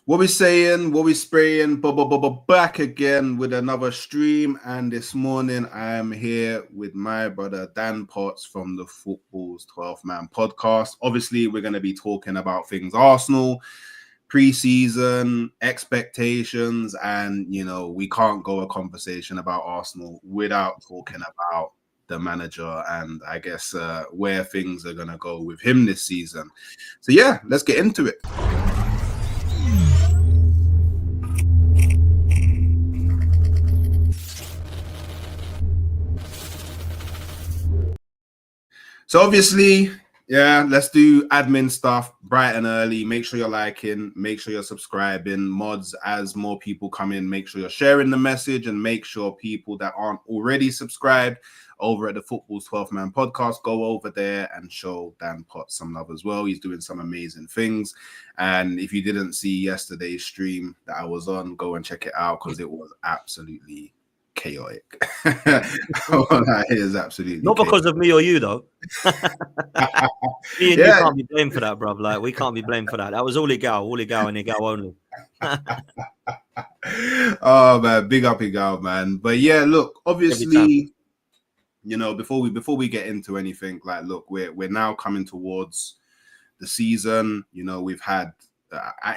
What we saying, what we spraying, back again with another stream. And this morning I am here with my brother Dan Potts from the Football's 12th Man podcast. Obviously, we're going to be talking about things Arsenal, preseason, expectations, and, we can't go a conversation about Arsenal without talking about the manager and I guess where things are going to go with him this season. So, yeah, let's get into it. So obviously, yeah, let's do admin stuff bright and early. Make sure you're liking, make sure you're subscribing. Mods, as more people come in, make sure you're sharing the message and make sure people that aren't already subscribed over at the Football's 12th Man podcast, go over there and show Dan Potts some love as well. He's doing some amazing things. And if you didn't see yesterday's stream that I was on, go and check it out because it was absolutely chaotic. That is absolutely not because of me or you though. Me and you can't be blamed for that, bruv. Like, we can't be blamed for that. That was all Igal and Igal only. Oh man, big up Igal, man. But yeah, look, obviously, before we get into anything, like, look, we're now coming towards the season. We've had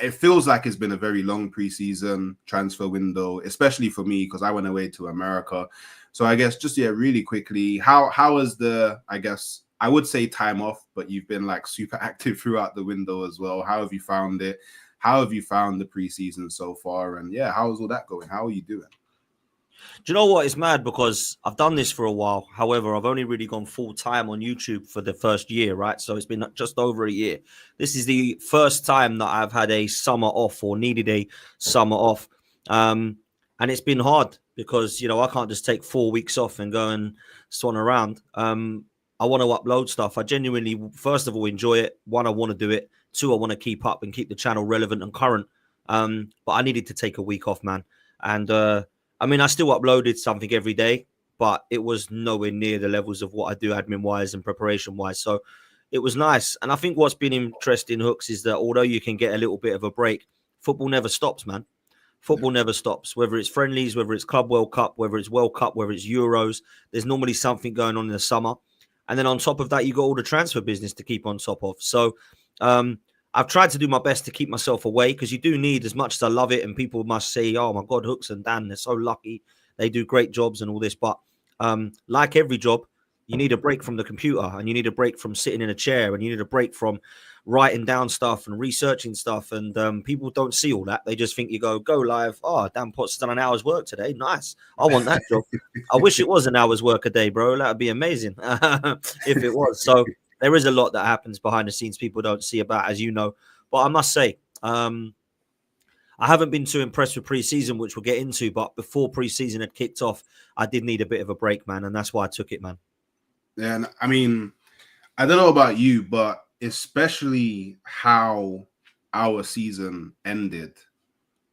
it feels like it's been a very long preseason transfer window, especially for me because I went away to America. So I guess just really quickly, how is the, I guess I would say time off, but you've been like super active throughout the window as well. How have you found it? How have you found the preseason so far? And yeah, how's all that going? How are you doing? Do you know what? It's mad because I've done this for a while. However, I've only really gone full time on YouTube for the first year, right? So it's been just over a year. This is the first time that I've had a summer off or needed a summer off. And it's been hard because, I can't just take 4 weeks off and go and swan around. I want to upload stuff. I genuinely, first of all, enjoy it. One, I want to do it. Two, I want to keep up and keep the channel relevant and current. But I needed to take a week off, man. And, I still uploaded something every day, but it was nowhere near the levels of what I do admin-wise and preparation-wise. So it was nice. And I think what's been interesting, Hooks, is that although you can get a little bit of a break, football never stops, man. Football never stops, whether it's friendlies, whether it's Club World Cup, whether it's World Cup, whether it's Euros. There's normally something going on in the summer. And then on top of that, you got all the transfer business to keep on top of. So I've tried to do my best to keep myself away because you do need, as much as I love it, and people must say, oh, my God, Hooks and Dan, they're so lucky. They do great jobs and all this. But like every job, you need a break from the computer and you need a break from sitting in a chair and you need a break from writing down stuff and researching stuff. And people don't see all that. They just think you go live. Oh, Dan Potts done an hour's work today. Nice. I want that job. I wish it was an hour's work a day, bro. That would be amazing if it was. So there is a lot that happens behind the scenes people don't see about, as you know. But I must say, I haven't been too impressed with preseason, which we'll get into. But before preseason had kicked off, I did need a bit of a break, man. And that's why I took it, man. Yeah, and I don't know about you, but especially how our season ended,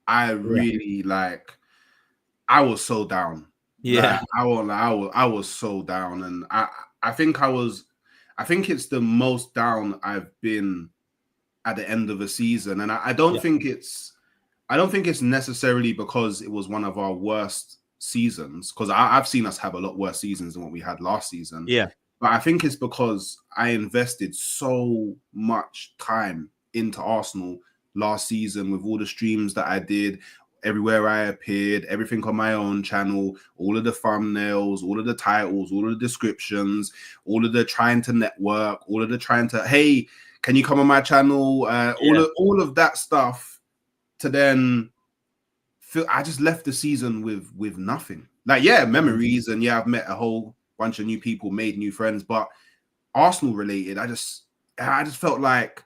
I really I was so down. Yeah, I was so down, and I think it's the most down I've been at the end of a season, and I don't think it's necessarily because it was one of our worst seasons, because I've seen us have a lot worse seasons than what we had last season. Yeah. But I think it's because I invested so much time into Arsenal last season with all the streams that I did, everywhere I appeared, everything on my own channel, all of the thumbnails, all of the titles, all of the descriptions, all of the trying to network, all of the trying to, hey, can you come on my channel? All of that stuff to then I just left the season with nothing. Like, yeah, memories, and yeah, I've met a whole bunch of new people, made new friends, but Arsenal related, I just felt like,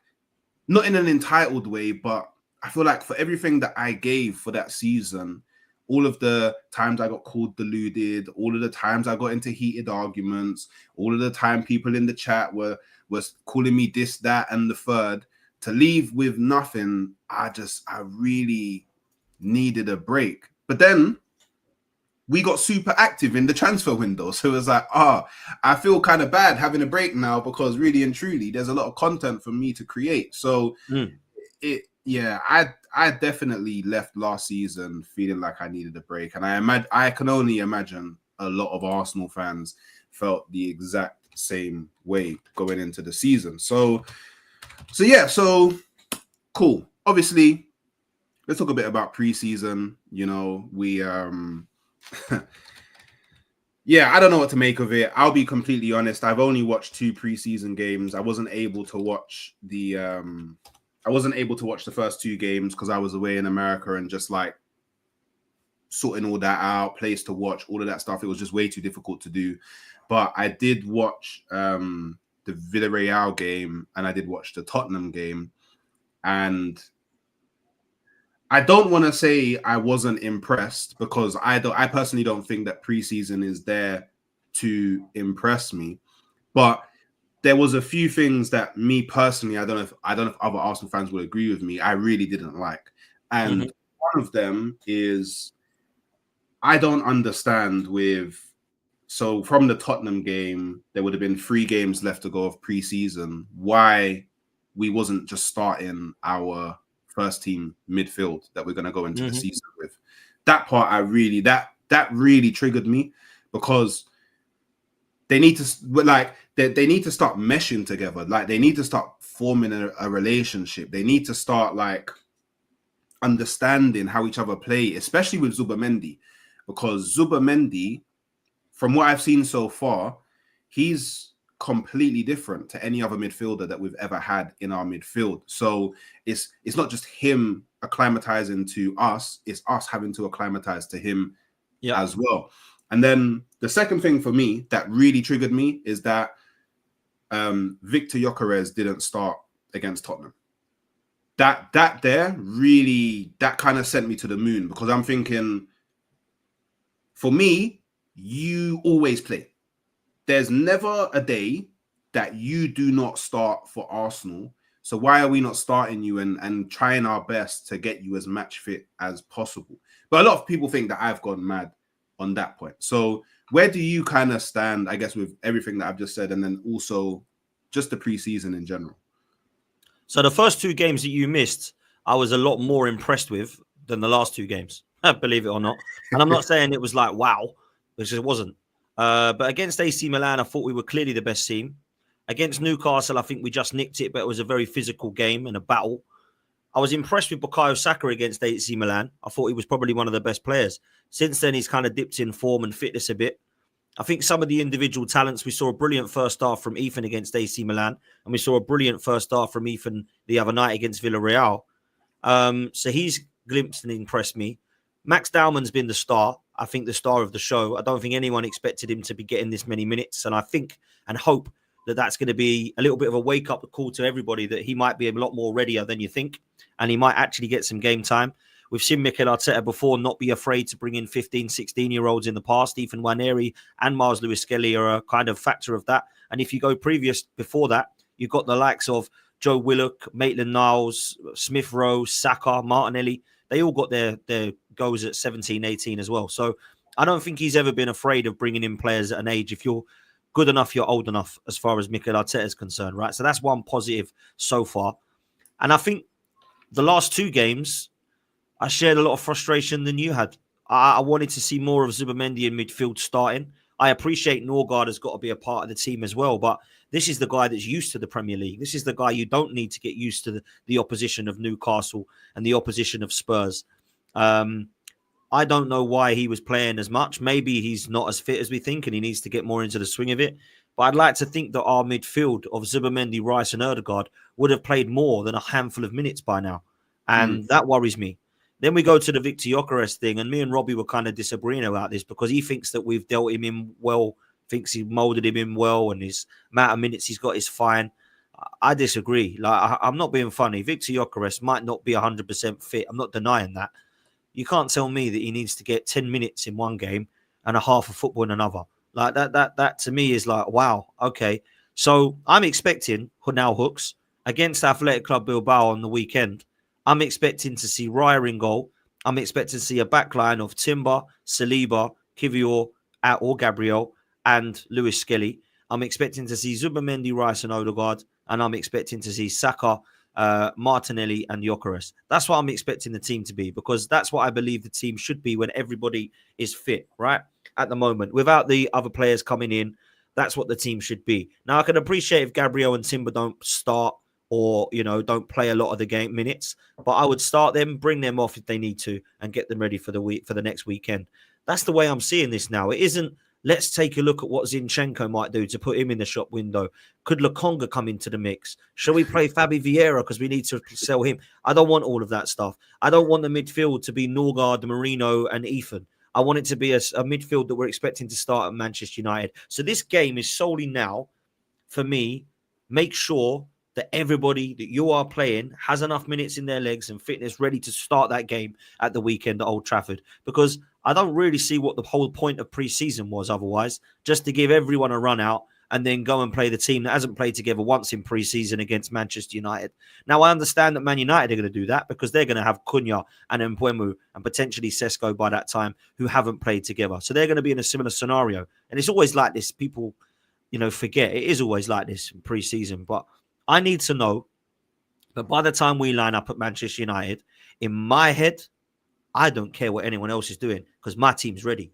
not in an entitled way, but I feel like for everything that I gave for that season, all of the times I got called deluded, all of the times I got into heated arguments, all of the time people in the chat was calling me this, that, and the third, to leave with nothing, I really needed a break. But then we got super active in the transfer window. So it was like, I feel kind of bad having a break now, because really and truly, there's a lot of content for me to create. So I I definitely left last season feeling like I needed a break, and I can only imagine a lot of Arsenal fans felt the exact same way going into the season. So yeah, so cool. Obviously, let's talk a bit about preseason. You know, we yeah, I don't know what to make of it. I'll be completely honest. I've only watched 2 preseason games. I wasn't able to watch the first 2 games because I was away in America and just like sorting all that out, place to watch, all of that stuff. It was just way too difficult to do. But I did watch the Villarreal game and I did watch the Tottenham game. And I don't want to say I wasn't impressed because I personally don't think that preseason is there to impress me. But there was a few things that me personally, I don't know if other Arsenal fans would agree with me, I really didn't like. And one of them is I don't understand so from the Tottenham game, there would have been 3 games left to go of preseason. Why we wasn't just starting our first team midfield that we're going to go into the season with. That part that really triggered me because they need to they need to start meshing together. Like they need to start forming a relationship. They need to start like understanding how each other play, especially with Zubamendi, because Zubamendi, from what I've seen so far, he's completely different to any other midfielder that we've ever had in our midfield. So it's not just him acclimatizing to us, it's us having to acclimatize to him as well. And then the second thing for me that really triggered me is that Victor Gyokeres didn't start against Tottenham. That kind of sent me to the moon because I'm thinking, for me, you always play. There's never a day that you do not start for Arsenal. So why are we not starting you and trying our best to get you as match fit as possible? But a lot of people think that I've gone mad on that point. So where do you kind of stand, I guess, with everything that I've just said, and then also just the preseason in general? So the first 2 games that you missed, I was a lot more impressed with than the last 2 games, believe it or not. And I'm not saying it was like, wow, because it wasn't. But against AC Milan, I thought we were clearly the best team. Against Newcastle, I think we just nicked it, but it was a very physical game and a battle. I was impressed with Bukayo Saka against AC Milan. I thought he was probably one of the best players. Since then, he's kind of dipped in form and fitness a bit. I think some of the individual talents, we saw a brilliant first half from Ethan against AC Milan, and we saw a brilliant first half from Ethan the other night against Villarreal. So he's glimpsed and impressed me. Max Dowman's been the star. I think the star of the show. I don't think anyone expected him to be getting this many minutes, and I think and hope that that's going to be a little bit of a wake-up call to everybody that he might be a lot more readier than you think, and he might actually get some game time. We've seen Mikel Arteta before not be afraid to bring in 15, 16-year-olds in the past. Ethan Nwaneri and Miles Lewis-Skelly are a kind of factor of that. And if you go before that, you've got the likes of Joe Willock, Maitland-Niles, Smith-Rowe, Saka, Martinelli. They all got their goes at 17, 18 as well. So I don't think he's ever been afraid of bringing in players at an age. If you're good enough, you're old enough as far as Mikel Arteta is concerned, right? So that's one positive so far. And I think the last 2 games, I shared a lot of frustration than you had. I wanted to see more of Zubamendi in midfield starting. I appreciate Norgard has got to be a part of the team as well, but this is the guy that's used to the Premier League. This is the guy you don't need to get used to the opposition of Newcastle and the opposition of Spurs. I don't know why he was playing as much. Maybe he's not as fit as we think and he needs to get more into the swing of it. But I'd like to think that our midfield of Zubamendi, Rice and Ødegaard would have played more than a handful of minutes by now. And that worries me. Then we go to the Victor Gyokeres thing, and me and Robbie were kind of disagreeing about this because he thinks that we've dealt him in well, thinks he moulded him in well, and his amount of minutes he's got is fine. I disagree. Like I'm not being funny. Victor Gyokeres might not be 100% fit. I'm not denying that. You can't tell me that he needs to get 10 minutes in one game and a half of football in another. Like that to me is like, wow, okay. So I'm expecting now Hooks against Athletic Club Bilbao on the weekend. I'm expecting to see Raya in goal. I'm expecting to see a backline of Timber, Saliba, Kivior, or Gabriel, and Lewis-Skelly. I'm expecting to see Zubamendi, Rice, and Ødegaard. And I'm expecting to see Saka, Martinelli and Gyokeres. That's what I'm expecting the team to be, because that's what I believe the team should be when everybody is fit, right? At the moment, without the other players coming in, that's what the team should be. Now, I can appreciate if Gabriel and Timber don't start or, don't play a lot of the game minutes, but I would start them, bring them off if they need to, and get them ready for the next weekend. That's the way I'm seeing this now. It isn't, let's take a look at what Zinchenko might do to put him in the shop window. Could Lokonga come into the mix? Shall we play Fabi Vieira because we need to sell him? I don't want all of that stuff. I don't want the midfield to be Norgard, Marino, and Ethan. I want it to be a midfield that we're expecting to start at Manchester United. So this game is solely now, for me, make sure that everybody that you are playing has enough minutes in their legs and fitness ready to start that game at the weekend at Old Trafford. Because I don't really see what the whole point of pre-season was otherwise, just to give everyone a run out and then go and play the team that hasn't played together once in pre-season against Manchester United. Now, I understand that Man United are going to do that because they're going to have Cunha and Mbeumo and potentially Sesko by that time who haven't played together. So they're going to be in a similar scenario. And it's always like this. People, forget. It is always like this in pre-season. But I need to know that by the time we line up at Manchester United, in my head, I don't care what anyone else is doing because my team's ready.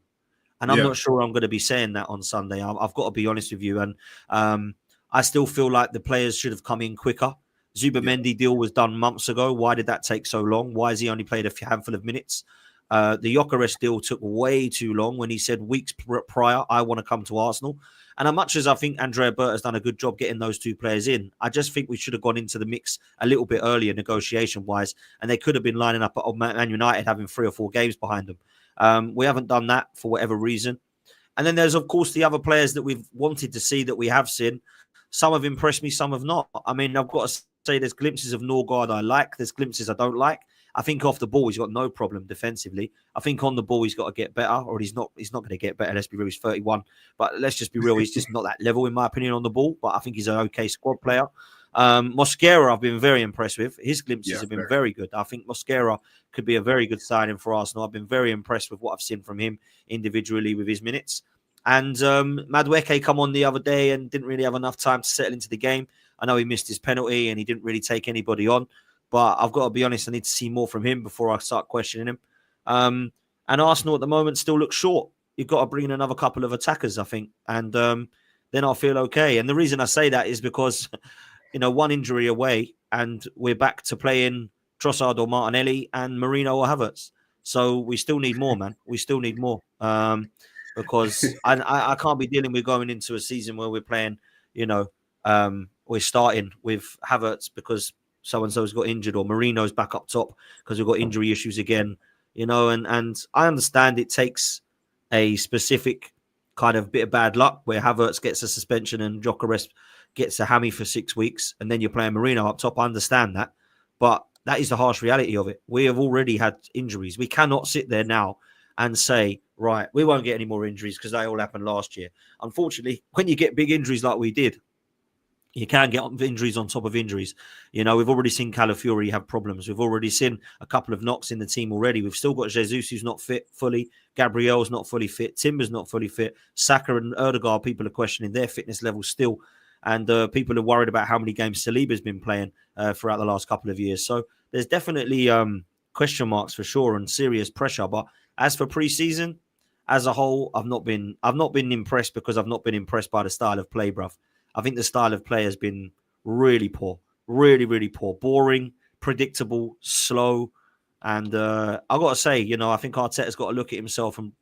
And I'm not sure I'm going to be saying that on Sunday. I've got to be honest with you. And I still feel like the players should have come in quicker. Zubimendi deal was done months ago. Why did that take so long? Why has he only played a handful of minutes? The Gyokeres deal took way too long when he said weeks prior, I want to come to Arsenal. And as much as I think Andrea Berta has done a good job getting those two players in, I just think we should have gone into the mix a little bit earlier negotiation-wise, and they could have been lining up at Man United having 3 or 4 games behind them. We haven't done that for whatever reason. And then there's, of course, the other players that we've wanted to see that we have seen. Some have impressed me, some have not. I mean, I've got to say there's glimpses of Norgard I like, there's glimpses I don't like. I think off the ball, he's got no problem defensively. I think on the ball, he's got to get better, or he's not going to get better. Let's be real, he's 31. But let's just be real, he's just not that level, in my opinion, on the ball. But I think he's an okay squad player. Mosquera, I've been very impressed with. His glimpses have been very good. I think Mosquera could be a very good signing for Arsenal. I've been very impressed with what I've seen from him individually with his minutes. And Madueke come on the other day and didn't really have enough time to settle into the game. I know he missed his penalty and he didn't really take anybody on. But I've got to be honest, I need to see more from him before I start questioning him. And Arsenal at the moment still look short. You've got to bring in another couple of attackers, I think. And then I'll feel okay. And the reason I say that is because, one injury away and we're back to playing Trossard or Martinelli and Marino or Havertz. So we still need more, man. We still need more. Because I can't be dealing with going into a season where we're playing, we're starting with Havertz because so-and-so's got injured or Marino's back up top because we've got injury issues again, and I understand it takes a specific kind of bit of bad luck where Havertz gets a suspension and Gyokeres gets a hammy for 6 weeks and then you're playing Marino up top. I understand that, but that is the harsh reality of it. We have already had injuries. We cannot sit there now and say, right, we won't get any more injuries because they all happened last year. Unfortunately, when you get big injuries like we did, you can get injuries on top of injuries. We've already seen Calafiori have problems. We've already seen a couple of knocks in the team already. We've still got Jesus, who's not fit fully. Gabriel's not fully fit. Timber's not fully fit. Saka and Erdegaard, people are questioning their fitness levels still. And people are worried about how many games Saliba's been playing throughout the last couple of years. So there's definitely question marks for sure and serious pressure. But as for pre-season, as a whole, I've not been impressed because I've not been impressed by the style of play, bruv. I think the style of play has been really poor, really, really poor, boring, predictable, slow. And I've got to say, I think Arteta's got to look at himself and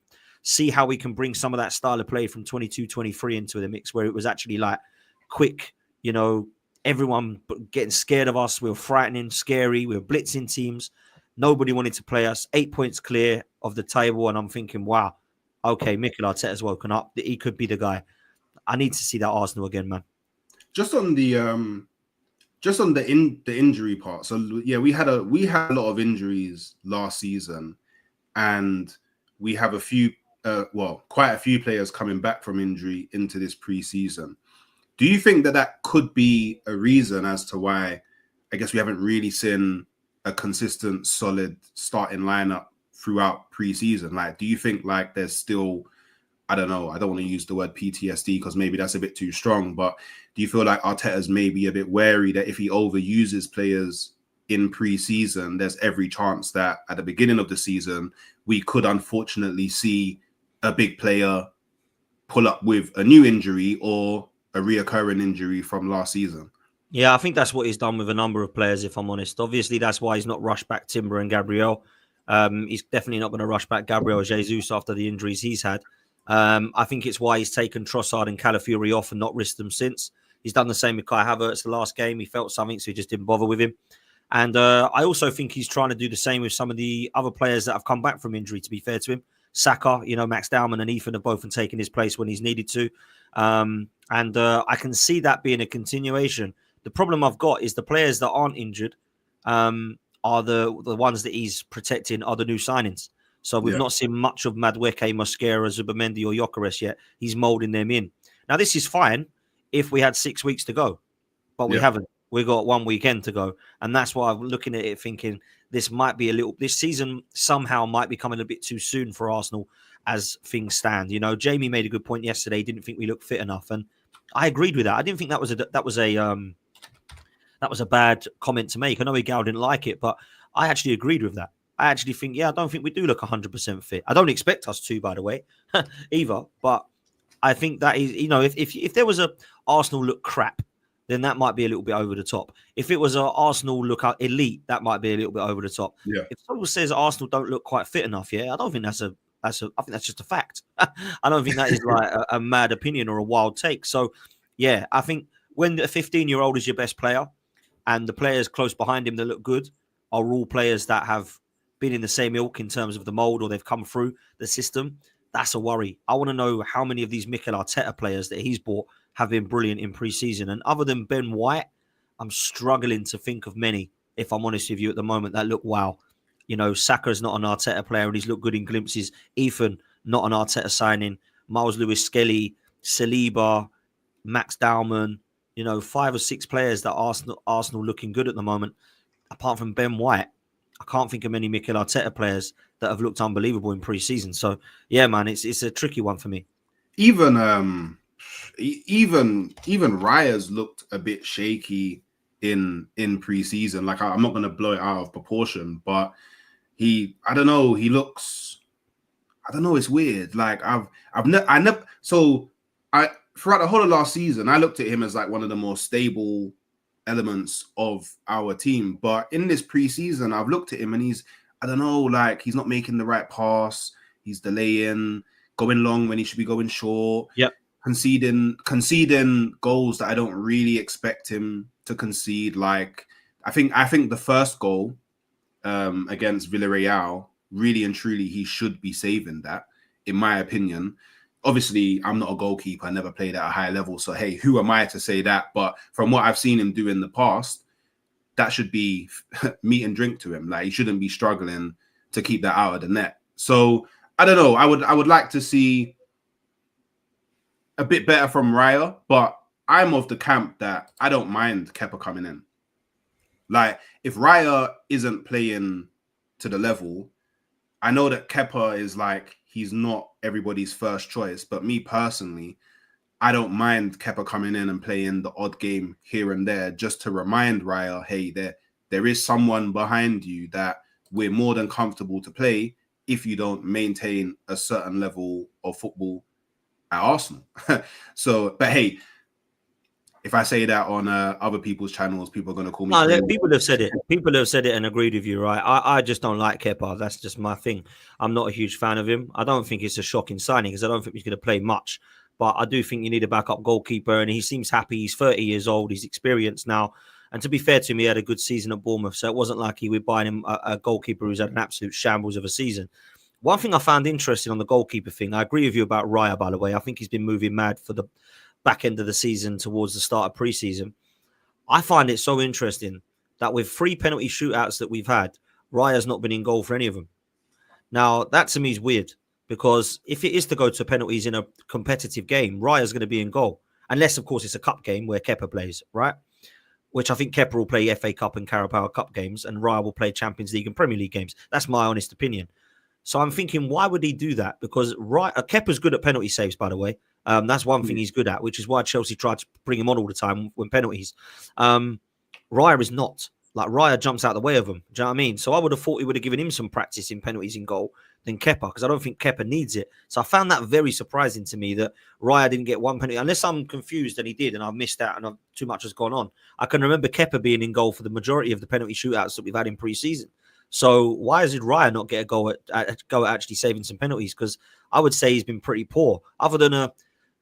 see how we can bring some of that style of play from 22-23 into the mix where it was actually like quick, everyone getting scared of us. We were frightening, scary. We were blitzing teams. Nobody wanted to play us. 8 points clear of the table. And I'm thinking, wow, okay, Mikel Arteta's woken up. He could be the guy. I need to see that Arsenal again, man. Just on the injury part. So yeah, we had a lot of injuries last season, and we have quite a few players coming back from injury into this pre-season. Do you think that could be a reason as to why I guess we haven't really seen a consistent, solid starting lineup throughout pre-season? Like, do you think like there's still I don't know. I don't want to use the word PTSD because maybe that's a bit too strong. But do you feel like Arteta's maybe a bit wary that if he overuses players in pre-season, there's every chance that at the beginning of the season, we could unfortunately see a big player pull up with a new injury or a reoccurring injury from last season? Yeah, I think that's what he's done with a number of players, if I'm honest. Obviously, that's why he's not rushed back Timber and Gabriel. He's definitely not going to rush back Gabriel Jesus after the injuries he's had. I think it's why he's taken Trossard and Calafiori off and not risked them since. He's done the same with Kai Havertz the last game. He felt something, so he just didn't bother with him. And I also think he's trying to do the same with some of the other players that have come back from injury, to be fair to him. Saka, Max Dowman and Ethan have both taken his place when he's needed to. And I can see that being a continuation. The problem I've got is the players that aren't injured are the ones that he's protecting are the new signings. So we've not seen much of Madueke, Mosquera, Zubamendi or Gyokeres yet. He's moulding them in. Now, this is fine if we had 6 weeks to go, but we haven't. We got 1 weekend to go. And that's why I'm looking at it thinking this season somehow might be coming a bit too soon for Arsenal as things stand. Jamie made a good point yesterday. He didn't think we looked fit enough. And I agreed with that. I didn't think that was a bad comment to make. I know Miguel didn't like it, but I actually agreed with that. I actually think, I don't think we do look 100% fit. I don't expect us to, by the way, either. But I think that is, if there was a Arsenal look crap, then that might be a little bit over the top. If it was a Arsenal look elite, that might be a little bit over the top. Yeah. If someone says Arsenal don't look quite fit enough, I don't think I think that's just a fact. I don't think that is like a mad opinion or a wild take. So, I think when a 15-year-old is your best player and the players close behind him that look good are all players that have been in the same ilk in terms of the mold or they've come through the system, that's a worry. I want to know how many of these Mikel Arteta players that he's bought have been brilliant in pre-season. And other than Ben White, I'm struggling to think of many, if I'm honest with you, at the moment that look wow. Saka's not an Arteta player and he's looked good in glimpses. Ethan, not an Arteta signing. Miles Lewis-Skelly, Saliba, Max Dowman, 5 or 6 players that Arsenal looking good at the moment. Apart from Ben White, I can't think of many Mikel Arteta players that have looked unbelievable in pre-season. So, man, it's a tricky one for me. Even Raya's looked a bit shaky in pre-season. Like I'm not going to blow it out of proportion, but I don't know. He looks, I don't know. It's weird. Like throughout the whole of last season, I looked at him as like one of the more stable elements of our team. But in this preseason, I've looked at him and he's not making the right pass. He's delaying, going long when he should be going short. Yep. Conceding goals that I don't really expect him to concede. Like I think the first goal against Villarreal, really and truly, he should be saving that, in my opinion. Obviously, I'm not a goalkeeper. I never played at a high level. So, hey, who am I to say that? But from what I've seen him do in the past, that should be meat and drink to him. Like, he shouldn't be struggling to keep that out of the net. So, I don't know. I would like to see a bit better from Raya, but I'm of the camp that I don't mind Kepa coming in. Like, if Raya isn't playing to the level, I know that Kepa is like, he's not everybody's first choice, but me personally, I don't mind Kepa coming in and playing the odd game here and there just to remind Raya, hey, there is someone behind you that we're more than comfortable to play if you don't maintain a certain level of football at Arsenal. So, but hey, if I say that on other people's channels, people are going to call me crazy. People have said it. People have said it and agreed with you, right? I just don't like Kepa. That's just my thing. I'm not a huge fan of him. I don't think it's a shocking signing because I don't think he's going to play much. But I do think you need a backup goalkeeper, and he seems happy. He's 30 years old. He's experienced now. And to be fair to him, he had a good season at Bournemouth, so it wasn't like he would buy him a goalkeeper who's had an absolute shambles of a season. One thing I found interesting on the goalkeeper thing, I agree with you about Raya, by the way. I think he's been moving mad for the back end of the season towards the start of pre-season. I find it so interesting that with 3 penalty shootouts that we've had, Raya's not been in goal for any of them. Now, that to me is weird because if it is to go to penalties in a competitive game, Raya's going to be in goal. Unless, of course, it's a cup game where Kepa plays, right? Which I think Kepa will play FA Cup and Carabao Cup games and Raya will play Champions League and Premier League games. That's my honest opinion. So I'm thinking, why would he do that? Because Kepa's good at penalty saves, by the way. That's one thing he's good at, which is why Chelsea tried to bring him on all the time when penalties. Raya is not. Like, Raya jumps out the way of him. Do you know what I mean? So I would have thought he would have given him some practice in penalties in goal than Kepa, because I don't think Kepa needs it. So I found that very surprising to me that Raya didn't get one penalty, unless I'm confused and he did and I've missed out and too much has gone on. I can remember Kepa being in goal for the majority of the penalty shootouts that we've had in pre-season. So why did Raya not get a go at actually saving some penalties? Because I would say he's been pretty poor. Other than a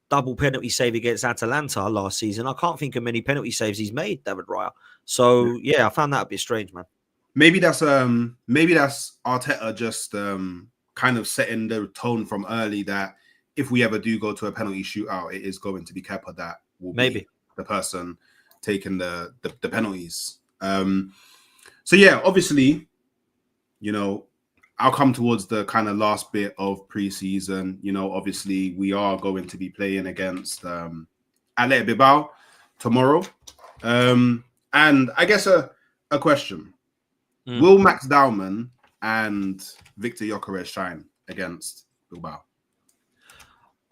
double penalty save against Atalanta last season, I can't think of many penalty saves he's made, David Raya. So yeah, I found that a bit strange, man. Maybe that's Arteta just kind of setting the tone from early that if we ever do go to a penalty shootout, it is going to be Kepa that will be the person taking the penalties. So yeah, obviously, you know, I'll come towards the kind of last bit of preseason. You know, obviously we are going to be playing against Athletic Bilbao tomorrow. And I guess a question. Will Max Dowman and Victor Gyokeres shine against Bilbao?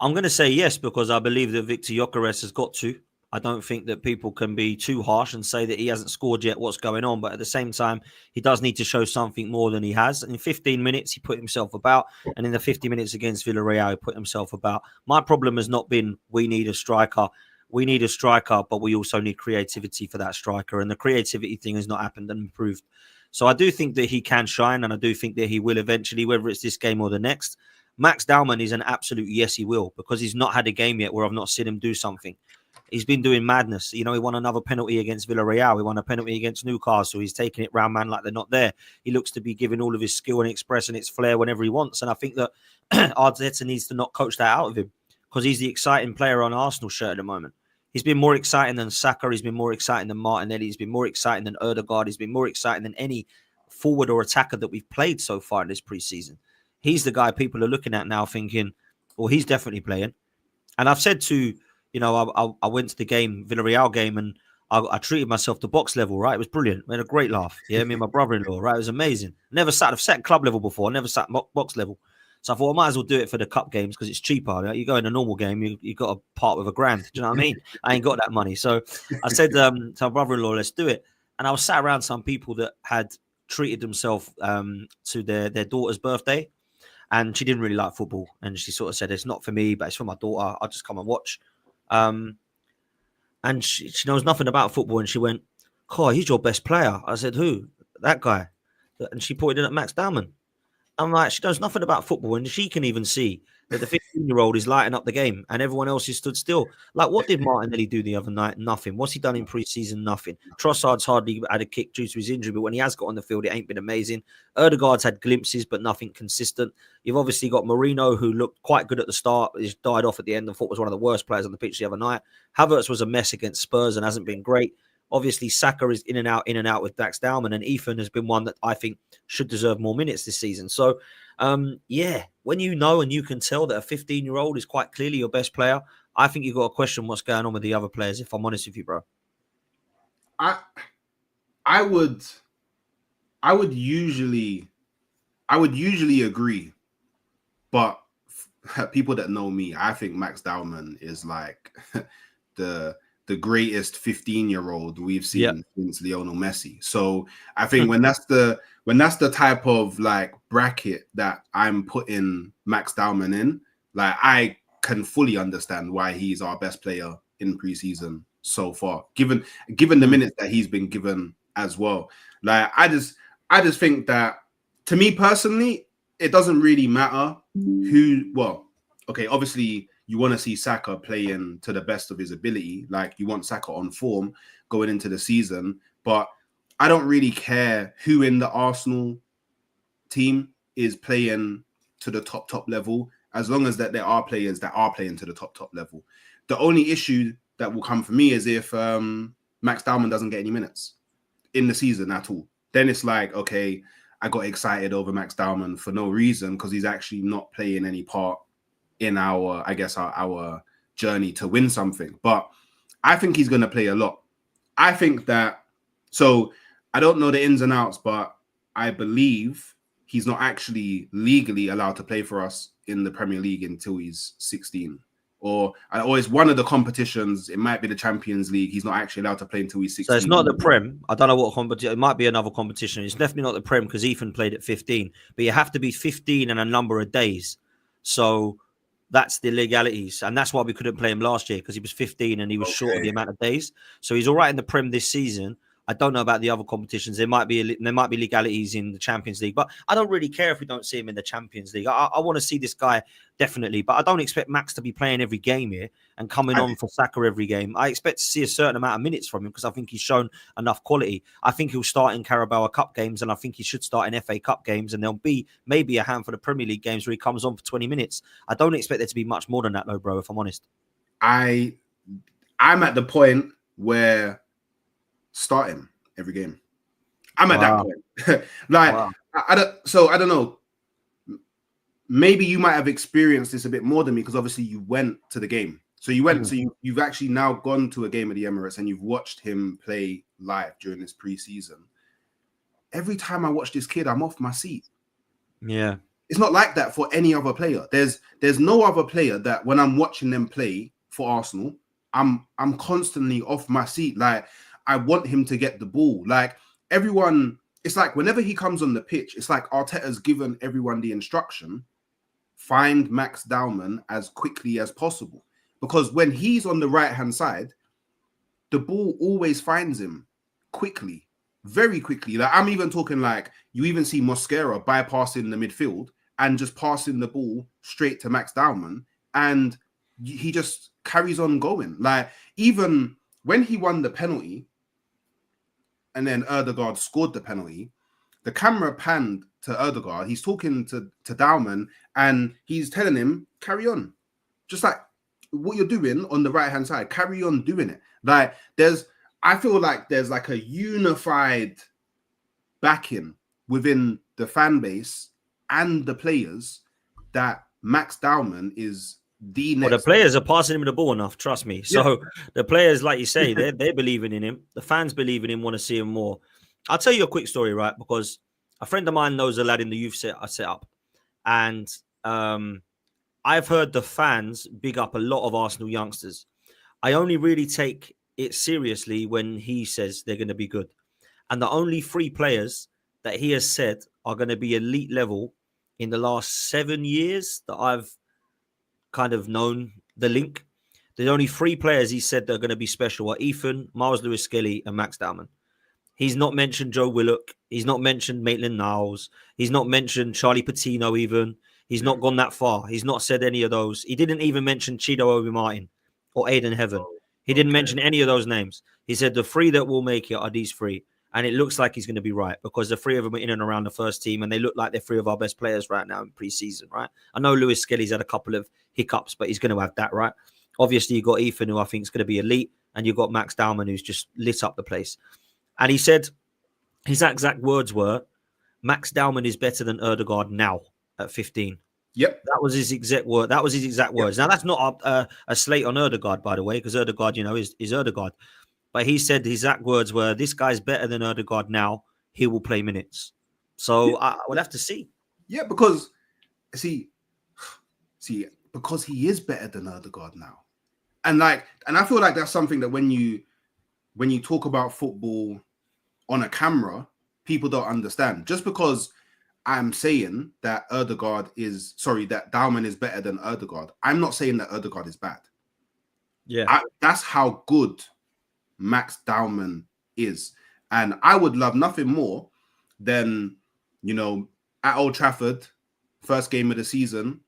I'm going to say yes, because I believe that Victor Gyokeres has got to. I don't think that people can be too harsh and say that he hasn't scored yet, what's going on. But at the same time, he does need to show something more than he has. And in 15 minutes, he put himself about. And in the 50 minutes against Villarreal, he put himself about. My problem has not been we need a striker. We need a striker, but we also need creativity for that striker. And the creativity thing has not happened and improved. So I do think that he can shine, and I do think that he will eventually, whether it's this game or the next. Max Dowman is an absolute yes, he will, because he's not had a game yet where I've not seen him do something. He's been doing madness. You know, he won another penalty against Villarreal. He won a penalty against Newcastle. He's taking it round man like they're not there. He looks to be giving all of his skill and expressing its flair whenever he wants. And I think that Arteta needs to not coach that out of him, because he's the exciting player on Arsenal shirt at the moment. He's been more exciting than Saka. He's been more exciting than Martinelli. He's been more exciting than Ødegaard. He's been more exciting than any forward or attacker that we've played so far in this preseason. He's the guy people are looking at now thinking, well, he's definitely playing. And I've said to, you know, I went to the game, Villarreal game, and I treated myself to box level, right? It was brilliant. We had a great laugh. Yeah, me and my brother-in-law, right? It was amazing. I've sat club level before. Never sat box level. So I thought I might as well do it for the cup games because it's cheaper. Right? You go in a normal game, you got to part with $1,000. Do you know what I mean? I ain't got that money. So I said to my brother-in-law, let's do it. And I was sat around some people that had treated themselves to their daughter's birthday. And she didn't really like football. And she sort of said, it's not for me, but it's for my daughter. I'll just come and watch. And she knows nothing about football. And she went, "Oh, he's your best player." I said, "Who?" "That guy." And she pointed at Max Dowman. I'm like, she knows nothing about football, and she can even see that the 15-year-old is lighting up the game, and everyone else is stood still. Like, what did Martinelli do the other night? Nothing. What's he done in pre-season? Nothing. Trossard's hardly had a kick due to his injury, but when he has got on the field, it ain't been amazing. Ødegaard's had glimpses, but nothing consistent. You've obviously got Marino, who looked quite good at the start, he's died off at the end. I thought was one of the worst players on the pitch the other night. Havertz was a mess against Spurs and hasn't been great. Obviously, Saka is in and out with Max Dowman, and Ethan has been one that I think should deserve more minutes this season. So, yeah, when you know and you can tell that a 15-year-old is quite clearly your best player, I think you've got to question what's going on with the other players, if I'm honest with you, bro. I would usually agree, but people that know me, I think Max Dowman is like the greatest 15-year-old we've seen since Lionel Messi. So I think when that's the type of like bracket that I'm putting Max Dowman in, like I can fully understand why he's our best player in preseason so far, given the minutes that he's been given as well. Like I just think that, to me personally, it doesn't really matter who. Well, okay, obviously you want to see Saka playing to the best of his ability. Like you want Saka on form going into the season. But I don't really care who in the Arsenal team is playing to the top level, as long as that there are players that are playing to the top level. The only issue that will come for me is if Max Dowman doesn't get any minutes in the season at all. Then it's like, okay, I got excited over Max Dowman for no reason because he's actually not playing any part in our journey to win something. But I think he's going to play a lot. I don't know the ins and outs, but I believe he's not actually legally allowed to play for us in the Premier League until he's 16. Or it's one of the competitions. It might be the Champions League. He's not actually allowed to play until he's 16. So it's not the Prem. I don't know what competition. It might be another competition. It's definitely not the Prem because Ethan played at 15. But you have to be 15 and a number of days. So that's the legalities. And that's why we couldn't play him last year, because he was 15 and he was short of the amount of days. So he's all right in the Prem this season. I don't know about the other competitions. There might be legalities in the Champions League, but I don't really care if we don't see him in the Champions League. I want to see this guy definitely, but I don't expect Max to be playing every game here and coming on for Saka every game. I expect to see a certain amount of minutes from him because I think he's shown enough quality. I think he'll start in Carabao Cup games, and I think he should start in FA Cup games, and there'll be maybe a handful of Premier League games where he comes on for 20 minutes. I don't expect there to be much more than that, though, bro, if I'm honest. I'm at the point where start him every game. I'm at that point. I don't know. Maybe you might have experienced this a bit more than me because obviously you went to the game. So you went, so you've actually now gone to a game at the Emirates and you've watched him play live during this preseason. Every time I watch this kid, I'm off my seat. Yeah. It's not like that for any other player. There's no other player that when I'm watching them play for Arsenal, I'm constantly off my seat. Like, I want him to get the ball. Like, everyone, it's like whenever he comes on the pitch, it's like Arteta's given everyone the instruction, find Max Dowman as quickly as possible. Because when he's on the right-hand side, the ball always finds him quickly, very quickly. Like, I'm even talking like, you even see Mosquera bypassing the midfield and just passing the ball straight to Max Dowman, and he just carries on going. Like, even when he won the penalty, and then Ødegaard scored the penalty, the camera panned to Ødegaard. He's talking to Dowman, and he's telling him, carry on. Just like what you're doing on the right-hand side, carry on doing it. Like, I feel like there's like a unified backing within the fan base and the players that Max Dowman is the next. Well, the players are passing him the ball enough, trust me. So the players, like you say, they're believing in him. The fans believe in him, want to see him more. I'll tell you a quick story, right? Because a friend of mine knows a lad in the youth I set up. And I've heard the fans big up a lot of Arsenal youngsters. I only really take it seriously when he says they're going to be good. And the only 3 players that he has said are going to be elite level in the last 7 years that I've kind of known the link. There's only 3 players he said that are going to be special are Ethan, Miles Lewis-Skelly, and Max Dowman. He's not mentioned Joe Willock. He's not mentioned Maitland-Niles. He's not mentioned Charlie Patino even. He's not gone that far. He's not said any of those. He didn't even mention Chido Obi-Martin or Aiden Heaven. He didn't mention any of those names. He said the 3 that will make it are these 3. And it looks like he's going to be right because the 3 of them are in and around the first team and they look like they're 3 of our best players right now in pre-season, right? I know Lewis Skelly's had a couple of hiccups, but he's going to have that, right? Obviously, you've got Ethan, who I think is going to be elite, and you've got Max Dowman, who's just lit up the place. And he said his exact words were, Max Dowman is better than Ødegaard now at 15. Yep. That was his exact word. That was his exact words. Now, that's not a slate on Ødegaard, by the way, because Ødegaard, is Ødegaard. But he said his exact words were, this guy's better than Ødegaard now. He will play minutes. So I will have to see. Yeah, because, because he is better than Ødegaard now. And I feel like that's something that when you talk about football on a camera, people don't understand. Just because I'm saying that that Dowman is better than Ødegaard, I'm not saying that Ødegaard is bad. Yeah. That's how good Max Dowman is. And I would love nothing more than, at Old Trafford, first game of the season,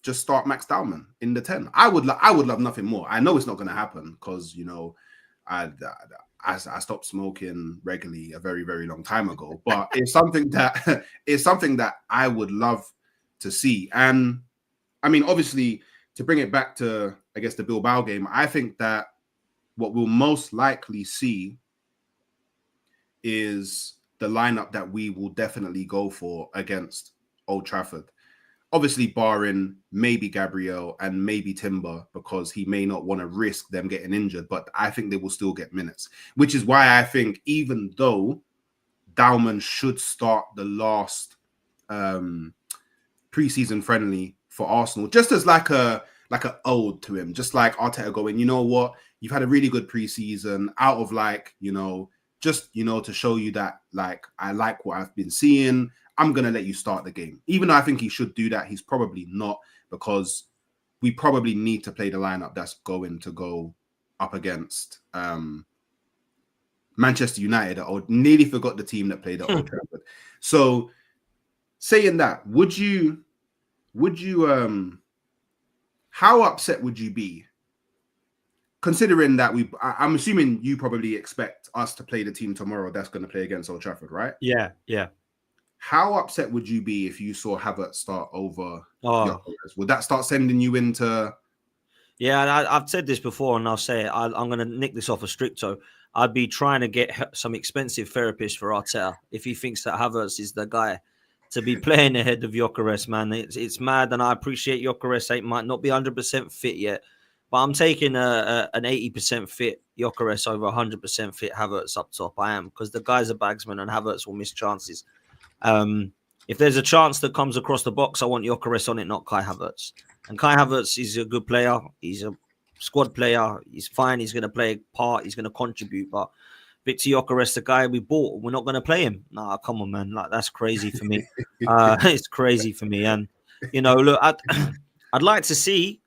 just start Max Dowman in the 10. I would love nothing more. I know it's not going to happen because, I stopped smoking regularly a very, very long time ago. But it's something that I would love to see. And I mean, obviously, to bring it back to, I guess, the Bilbao game, I think that what we'll most likely see is the lineup that we will definitely go for against Old Trafford. Obviously, barring maybe Gabriel and maybe Timber, because he may not want to risk them getting injured, but I think they will still get minutes, which is why I think even though Dowman should start the last preseason friendly for Arsenal, just as like a ode to him, just like Arteta going, you know what, you've had a really good preseason out of like, just, to show you that like I like what I've been seeing. I'm gonna let you start the game. Even though I think he should do that, he's probably not, because we probably need to play the lineup that's going to go up against Manchester United. I nearly forgot the team that played at Old Trafford. So saying that, would you how upset would you be, considering that I'm assuming you probably expect us to play the team tomorrow that's going to play against Old Trafford, right? Yeah. How upset would you be if you saw Havertz start over Gyokeres? Would that start sending you into... Yeah, and I've said this before, and I'll say it. I'm going to nick this off a Stricto. I'd be trying to get some expensive therapist for Arteta if he thinks that Havertz is the guy to be playing ahead of Gyokeres, man. It's mad, and I appreciate Gyokeres might not be 100% fit yet, but I'm taking an 80% fit Gyokeres over 100% fit Havertz up top. I am, because the guy's a bagsman, and Havertz will miss chances. If there's a chance that comes across the box, I want Gyokeres on it, not Kai Havertz. And Kai Havertz is a good player. He's a squad player. He's fine. He's going to play a part. He's going to contribute. But Victor Gyokeres, the guy we bought, we're not going to play him. Nah, come on, man. Like, that's crazy for me. It's crazy for me. And, look, I'd like to see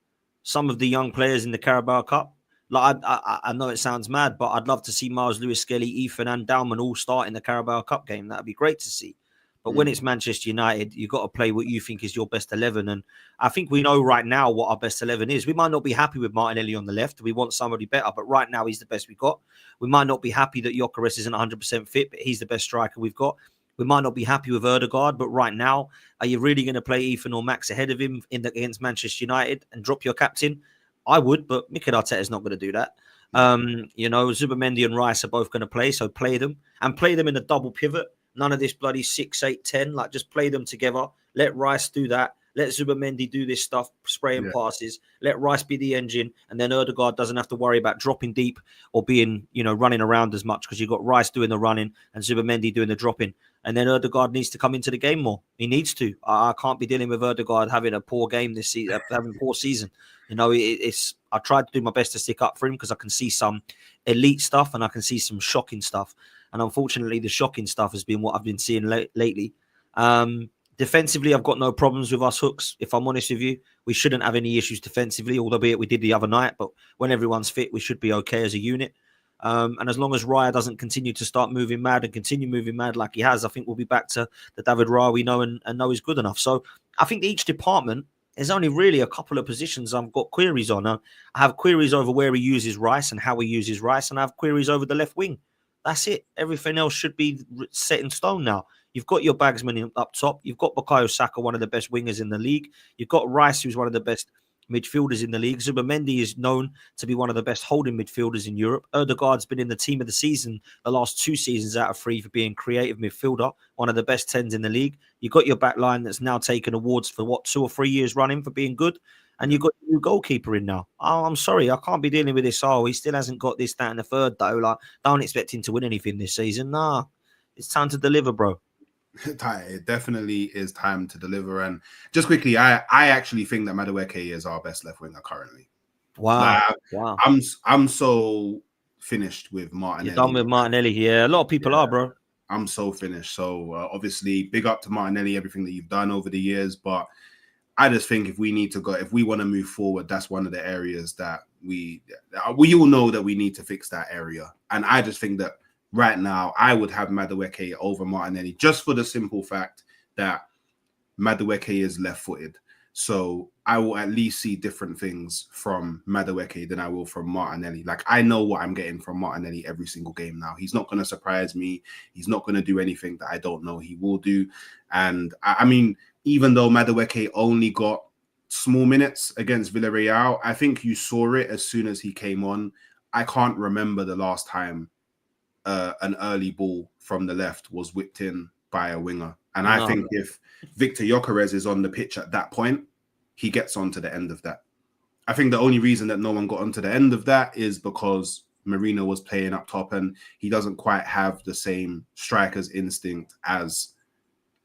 some of the young players in the Carabao Cup. Like, I know it sounds mad, but I'd love to see Miles Lewis-Skelly, Ethan and Dowman all start in the Carabao Cup game. That'd be great to see. But when it's Manchester United, you've got to play what you think is your best 11. And I think we know right now what our best 11 is. We might not be happy with Martinelli on the left. We want somebody better. But right now, he's the best we got. We might not be happy that Gyokeres isn't 100% fit, but he's the best striker we've got. We might not be happy with Ødegaard, but right now, are you really going to play Ethan or Max ahead of him against Manchester United and drop your captain? I would, but Mikel Arteta is not going to do that. Zubamendi and Rice are both going to play, so play them. And play them in a double pivot. None of this bloody 6, 8, 10. Like, just play them together. Let Rice do that. Let Zubamendi do this stuff, spraying passes. Let Rice be the engine. And then Ødegaard doesn't have to worry about dropping deep or being, running around as much, because you've got Rice doing the running and Zubamendi doing the dropping. And then Ødegaard needs to come into the game more. He needs to. I can't be dealing with Ødegaard having a poor game this season, having a poor season. I tried to do my best to stick up for him, because I can see some elite stuff and I can see some shocking stuff. And unfortunately, the shocking stuff has been what I've been seeing lately. Defensively, I've got no problems with us hooks. If I'm honest with you, we shouldn't have any issues defensively, albeit we did the other night. But when everyone's fit, we should be okay as a unit. And as long as Raya doesn't continue to start moving mad and continue moving mad like he has, I think we'll be back to the David Raya we know and know is good enough. So I think each department, there's only really a couple of positions I've got queries on. I have queries over where he uses Rice and how he uses Rice, and I have queries over the left wing. That's it. Everything else should be set in stone now. You've got your bagsman up top. You've got Bukayo Saka, one of the best wingers in the league. You've got Rice, who's one of the best midfielders in the league. Zubamendi is known to be one of the best holding midfielders in Europe. Ødegaard's been in the team of the season the last 2 seasons out of 3 for being creative midfielder, one of the best 10s in the league. You've got your back line that's now taken awards for 2 or 3 years running for being good. And you've got a new goalkeeper in now. Oh, I'm sorry, I can't be dealing with this. Oh, he still hasn't got this, that, and the third, though. Like, don't expect him to win anything this season. Nah, it's time to deliver, bro. It definitely is time to deliver. And just quickly, I actually think that Madueke is our best left winger currently. Wow. I'm so finished with Martinelli. You're done with Martinelli here. A lot of people are, bro. I'm so finished. So obviously, big up to Martinelli, everything that you've done over the years. But I just think if we want to move forward, that's one of the areas that we all know that we need to fix that area. And I just think that right now, I would have Madueke over Martinelli, just for the simple fact that Madueke is left-footed. So I will at least see different things from Madueke than I will from Martinelli. Like, I know what I'm getting from Martinelli every single game now. He's not going to surprise me. He's not going to do anything that I don't know he will do. And I mean, even though Madueke only got small minutes against Villarreal, I think you saw it as soon as he came on. I can't remember the last time an early ball from the left was whipped in by a winger. And I think if Victor Gyokeres is on the pitch at that point, he gets on to the end of that. I think the only reason that no one got onto the end of that is because Marino was playing up top and he doesn't quite have the same striker's instinct as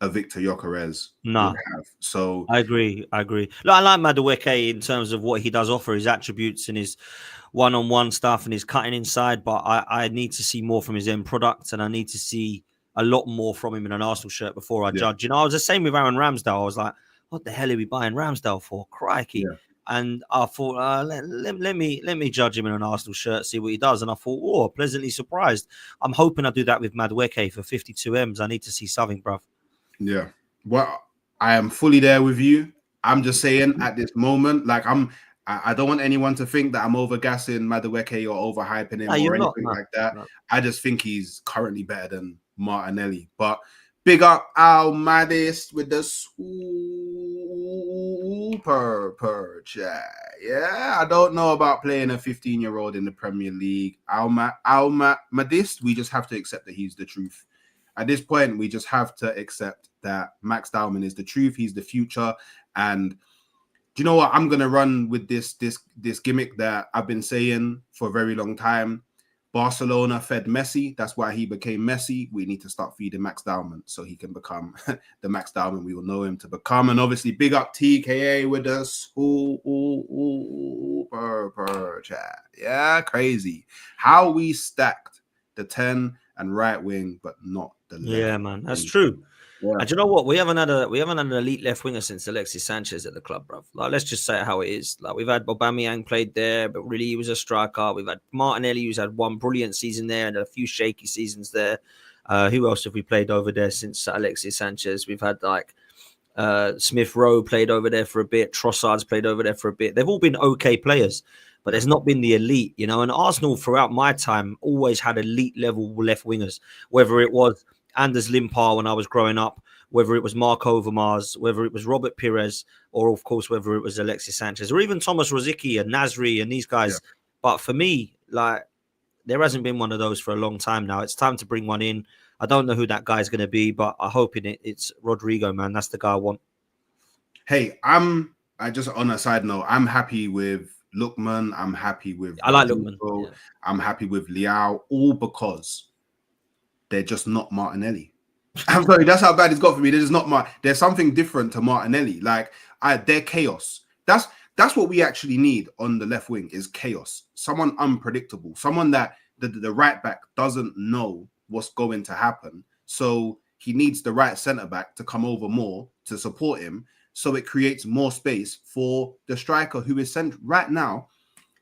a Victor Gyokeres would Nah. have. So I agree. Look, I like Madueke in terms of what he does offer, his attributes and his one-on-one stuff and his cutting inside. But I need to see more from his end product, and I need to see a lot more from him in an Arsenal shirt before I judge. You know, I was the same with Aaron Ramsdale. I was like, what the hell are we buying Ramsdale for? Crikey. yeah, And I thought, let me judge him in an Arsenal shirt, see what he does. And I thought, oh, pleasantly surprised. I'm hoping I do that with Madueke for 52 M's. I need to see something, bruv. yeah. Well, I am fully there with you. I'm just saying at this moment, like I don't want anyone to think that I'm overgassing Madueke or overhyping him No, or you're not. anything No, like that. no. I just think he's currently better than Martinelli. But big up Al Madis with the super chat. Yeah, I don't know about playing a 15-year-old in the Premier League. Al Madis, we just have to accept that he's the truth. At this point, we just have to accept that Max Dowman is the truth. He's the future. And do you know what? I'm gonna run with this gimmick that I've been saying for a very long time. Barcelona fed Messi. That's why he became Messi. We need to start feeding Max Dowman so he can become the Max Dowman we will know him to become. And obviously, big up TKA with us. Per chat. Yeah, crazy. How we stacked the 10 and right wing, but not the left. Yeah, man, that's true. Yeah. And do you know what? We haven't had an elite left winger since Alexis Sanchez at the club, bro. Like, let's just say it how it is. Like, we've had Aubameyang played there, but really he was a striker. We've had Martinelli, who's had one brilliant season there and a few shaky seasons there. Who else have we played over there since Alexis Sanchez? We've had like Smith Rowe played over there for a bit. Trossard's played over there for a bit. They've all been okay players, but there's not been the elite, you know. And Arsenal, throughout my time, always had elite level left wingers, whether it was Anders Limpar when I was growing up, whether it was Mark Overmars, whether it was Robert Pires, or of course, whether it was Alexis Sanchez, or even Thomas Rosicky and Nasri and these guys. Yeah. But for me, like, there hasn't been one of those for a long time now. It's time to bring one in. I don't know who that guy's going to be, but I hope it's Rodrigo, man. That's the guy I want. Hey, I just on a side note, I'm happy with Lookman. I'm happy with I like Lookman. Yeah. I'm happy with Liao, all because they're just not Martinelli. I'm sorry, that's how bad it's got for me. There's not there's something different to Martinelli. Like they're chaos. That's what we actually need on the left wing is chaos. Someone unpredictable. Someone that the right back doesn't know what's going to happen. So he needs the right centre back to come over more to support him. So it creates more space for the striker who is sent right now.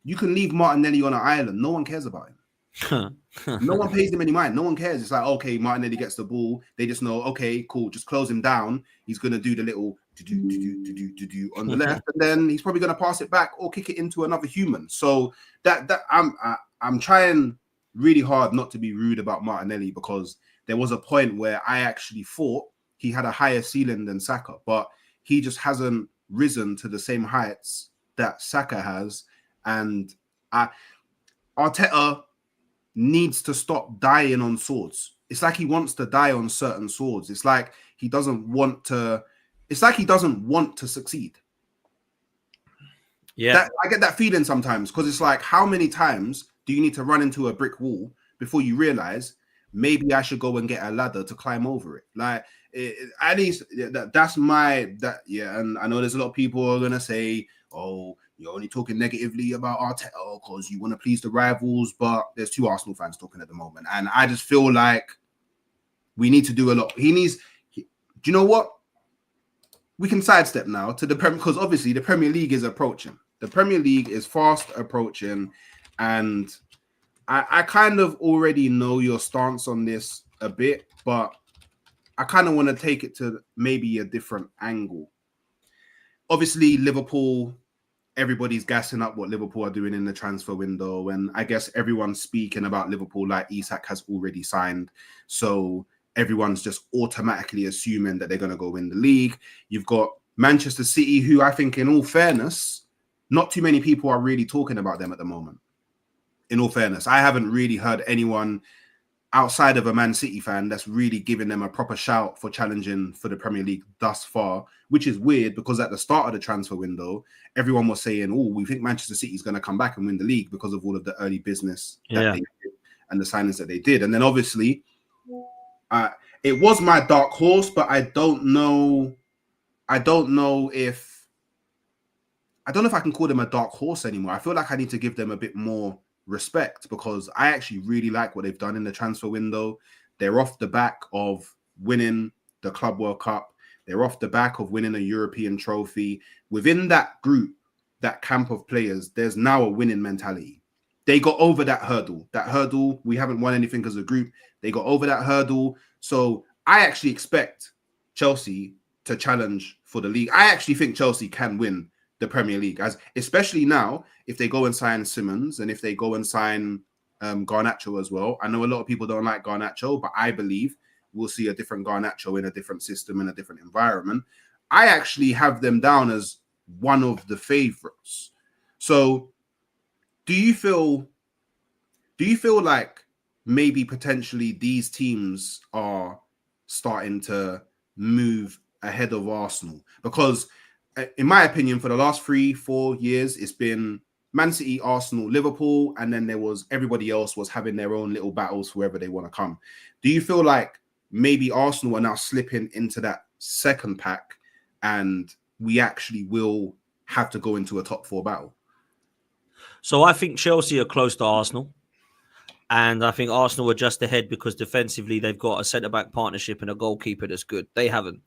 You can leave Martinelli on an island. No one cares about him. No one pays him any mind. No one cares. It's like, okay, Martinelli gets the ball. They just know, okay, cool, just close him down. He's going to do the little do on the left, and then he's probably going to pass it back or kick it into another human. So that I'm trying really hard not to be rude about Martinelli, because there was a point where I actually thought he had a higher ceiling than Saka, but he just hasn't risen to the same heights that Saka has. And Arteta needs to stop dying on swords. It's like he wants to die on certain swords. It's like he doesn't want to. It's like he doesn't want to succeed. Yeah, I get that feeling sometimes, because it's like, how many times do you need to run into a brick wall before you realize maybe I should go and get a ladder to climb over it? Like, at least that's my. And I know there's a lot of people who are gonna say, "Oh, you're only talking negatively about Arteta because you want to please the rivals," but there's two Arsenal fans talking at the moment, and I just feel like we need to do a lot. Do you know what? We can sidestep now to the Premier, because obviously the Premier League is approaching. The Premier League is fast approaching, and I kind of already know your stance on this a bit, but I kind of want to take it to maybe a different angle. Obviously, Liverpool, everybody's gassing up what Liverpool are doing in the transfer window, and I guess everyone's speaking about Liverpool like Isak has already signed, so everyone's just automatically assuming that they're going to go win the league. You've got Manchester City, who I think, in all fairness, not too many people are really talking about them at the moment. In all fairness, I haven't really heard anyone outside of a Man City fan that's really giving them a proper shout for challenging for the Premier League thus far, which is weird, because at the start of the transfer window, everyone was saying, "Oh, we think Manchester City is going to come back and win the league," because of all of the early business that they did and the signings that they did. And then obviously, It was my dark horse, but I don't know. I don't know if I can call them a dark horse anymore. I feel like I need to give them a bit more respect because I actually really like what they've done in the transfer window. They're off the back of winning the Club World Cup. They're off the back of winning a European trophy. Within that group, that camp of players, there's now a winning mentality. They got over that hurdle. That hurdle, we haven't won anything as a group. They got over that hurdle. So I actually expect Chelsea to challenge for the league. I actually think Chelsea can win the Premier League, as especially now if they go and sign Simmons and if they go and sign Garnacho as well. I know a lot of people don't like Garnacho, but I believe we'll see a different Garnacho in a different system, in a different environment. I actually have them down as one of the favorites. So do you feel like maybe potentially these teams are starting to move ahead of Arsenal? Because in my opinion, for the last 3-4 years, it's been Man City, Arsenal, Liverpool, and then there was everybody else was having their own little battles wherever they want to come. Do you feel like maybe Arsenal are now slipping into that second pack and we actually will have to go into a top 4 battle? So I think Chelsea are close to Arsenal. And I think Arsenal are just ahead because defensively they've got a centre-back partnership and a goalkeeper that's good. They haven't.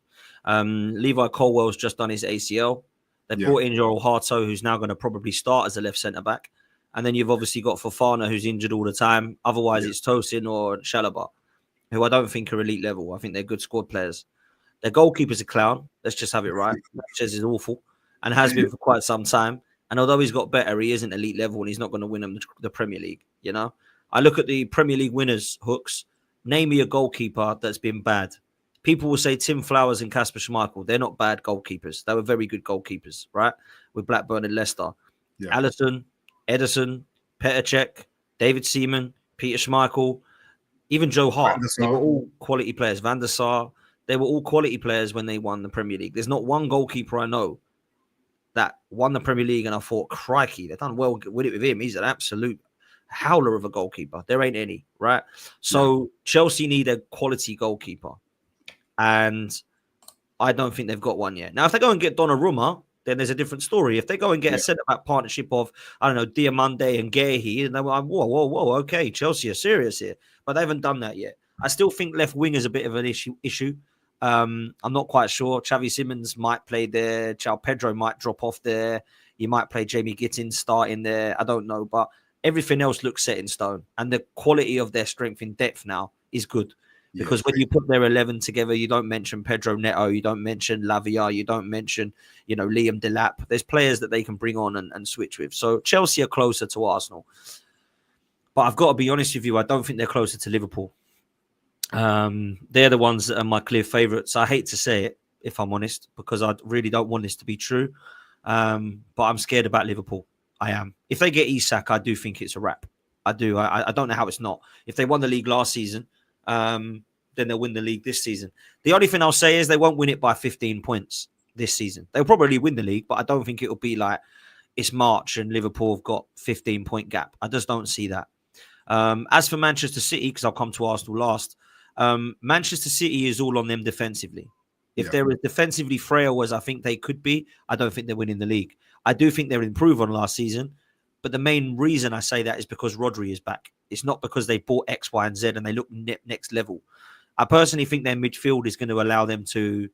Levi Colwell's just done his ACL. They've brought in Joel Harto, who's now going to probably start as a left centre-back. And then you've obviously got Fofana, who's injured all the time. Otherwise, it's Tosin or Chalobah, who I don't think are elite level. I think they're good squad players. Their goalkeeper's a clown. Let's just have it right. Sanchez is awful and has been for quite some time. And although he's got better, he isn't elite level and he's not going to win them the Premier League, you know? I look at the Premier League winners, Hooks. Name me a goalkeeper that's been bad. People will say Tim Flowers and Kasper Schmeichel. They're not bad goalkeepers. They were very good goalkeepers, right? With Blackburn and Leicester. Yeah. Alisson, Ederson, Petr Cech, David Seaman, Peter Schmeichel, even Joe Hart. They were all quality players. Van der Sar. They were all quality players when they won the Premier League. There's not one goalkeeper I know that won the Premier League and I thought, crikey, they've done well with it with him. He's an absolute howler of a goalkeeper. There ain't any, right? So Chelsea need a quality goalkeeper. And I don't think they've got one yet. Now, if they go and get Donnarumma, then there's a different story. If they go and get a centre-back partnership of, I don't know, Diamande and Guehi, and they're like, whoa, okay, Chelsea are serious here. But they haven't done that yet. I still think left wing is a bit of an issue. I'm not quite sure. Xavi Simons might play there. João Pedro might drop off there. He might play Jamie Gittins starting there. I don't know. But everything else looks set in stone. And the quality of their strength in depth now is good. Because when you put their 11 together, you don't mention Pedro Neto, you don't mention Lavia, you don't mention, Liam Delap. There's players that they can bring on and switch with. So Chelsea are closer to Arsenal. But I've got to be honest with you, I don't think they're closer to Liverpool. They're the ones that are my clear favourites. I hate to say it, if I'm honest, because I really don't want this to be true. But I'm scared about Liverpool. I am. If they get Isak, I do think it's a wrap. I do. I don't know how it's not. If they won the league last season, then they'll win the league this season. The only thing I'll say is they won't win it by 15 points this season. They'll probably win the league, but I don't think it'll be like it's March and Liverpool have got 15-point gap. I just don't see that. As for Manchester City, because I'll come to Arsenal last, Manchester City is all on them defensively. If they're as defensively frail as I think they could be, I don't think they're winning the league. I do think they're improved on last season, but the main reason I say that is because Rodri is back. It's not because they bought X, Y, and Z and they look next level. I personally think their midfield is going to allow them to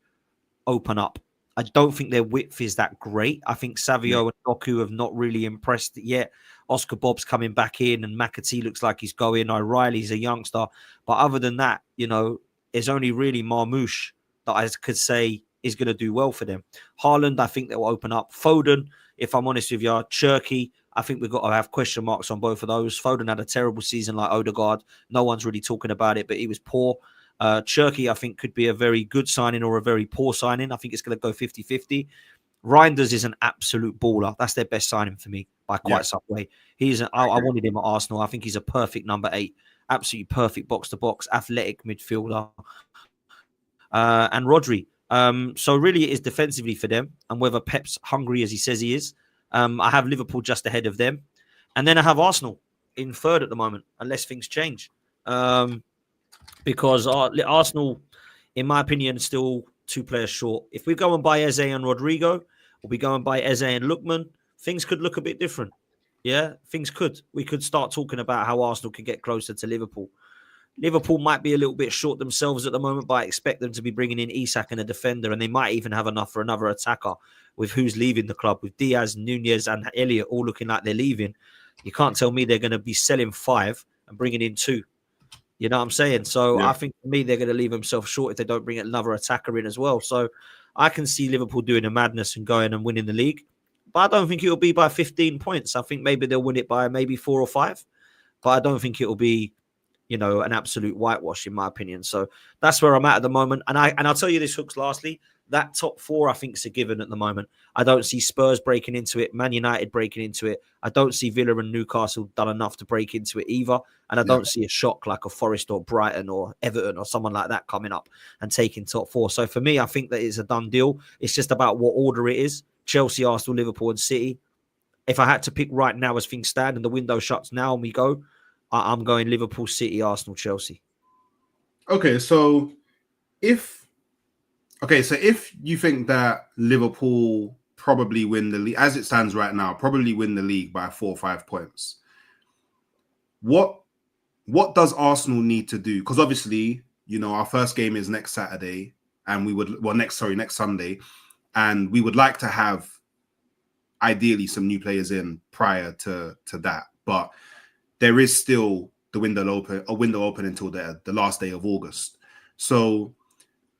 open up. I don't think their width is that great. I think Savio and Doku have not really impressed yet. Oscar Bob's coming back in and McAtee looks like he's going. O'Reilly's a youngster. But other than that, it's only really Marmoush that I could say is going to do well for them. Haaland, I think they'll open up. Foden, if I'm honest with you, Cherky, I think we've got to have question marks on both of those. Foden had a terrible season like Odegaard. No one's really talking about it, but he was poor. Cherky, I think, could be a very good signing or a very poor signing. I think it's going to go 50-50. Reinders is an absolute baller. That's their best signing for me by quite some way. I wanted him at Arsenal. I think he's a perfect number 8. Absolutely perfect box-to-box, athletic midfielder. And Rodri. So really it is defensively for them. And whether Pep's hungry as he says he is, I have Liverpool just ahead of them. And then I have Arsenal in third at the moment, unless things change. because Arsenal, in my opinion, still 2 players short. If we go and buy Eze and Rodrigo, or we go and buy Eze and Lookman, things could look a bit different. Yeah, things could. We could start talking about how Arsenal could get closer to Liverpool. Liverpool might be a little bit short themselves at the moment, but I expect them to be bringing in Isak and a defender, and they might even have enough for another attacker with who's leaving the club, with Diaz, Nunez, and Elliott all looking like they're leaving. You can't tell me they're going to be selling 5 and bringing in 2. You know what I'm saying? So I think for me, they're going to leave themselves short if they don't bring another attacker in as well. So I can see Liverpool doing a madness and going and winning the league. But I don't think it'll be by 15 points. I think maybe they'll win it by maybe 4 or 5. But I don't think it'll be, an absolute whitewash, in my opinion. So that's where I'm at the moment. And I'll tell you this, Hooks, lastly, that top 4, I think, is a given at the moment. I don't see Spurs breaking into it, Man United breaking into it. I don't see Villa and Newcastle done enough to break into it either. And I don't see a shock like a Forest or Brighton or Everton or someone like that coming up and taking top 4. So for me, I think that it's a done deal. It's just about what order it is. Chelsea, Arsenal, Liverpool and City. If I had to pick right now as things stand and the window shuts now and we go, I'm going Liverpool, City, Arsenal, Chelsea. Okay, so if you think that Liverpool probably win the league, as it stands right now, probably win the league by 4 or 5 points, what does Arsenal need to do? Because obviously, our first game is next Saturday, and next Sunday, and we would like to have ideally some new players in prior to that, but there is still a window open until the last day of August. So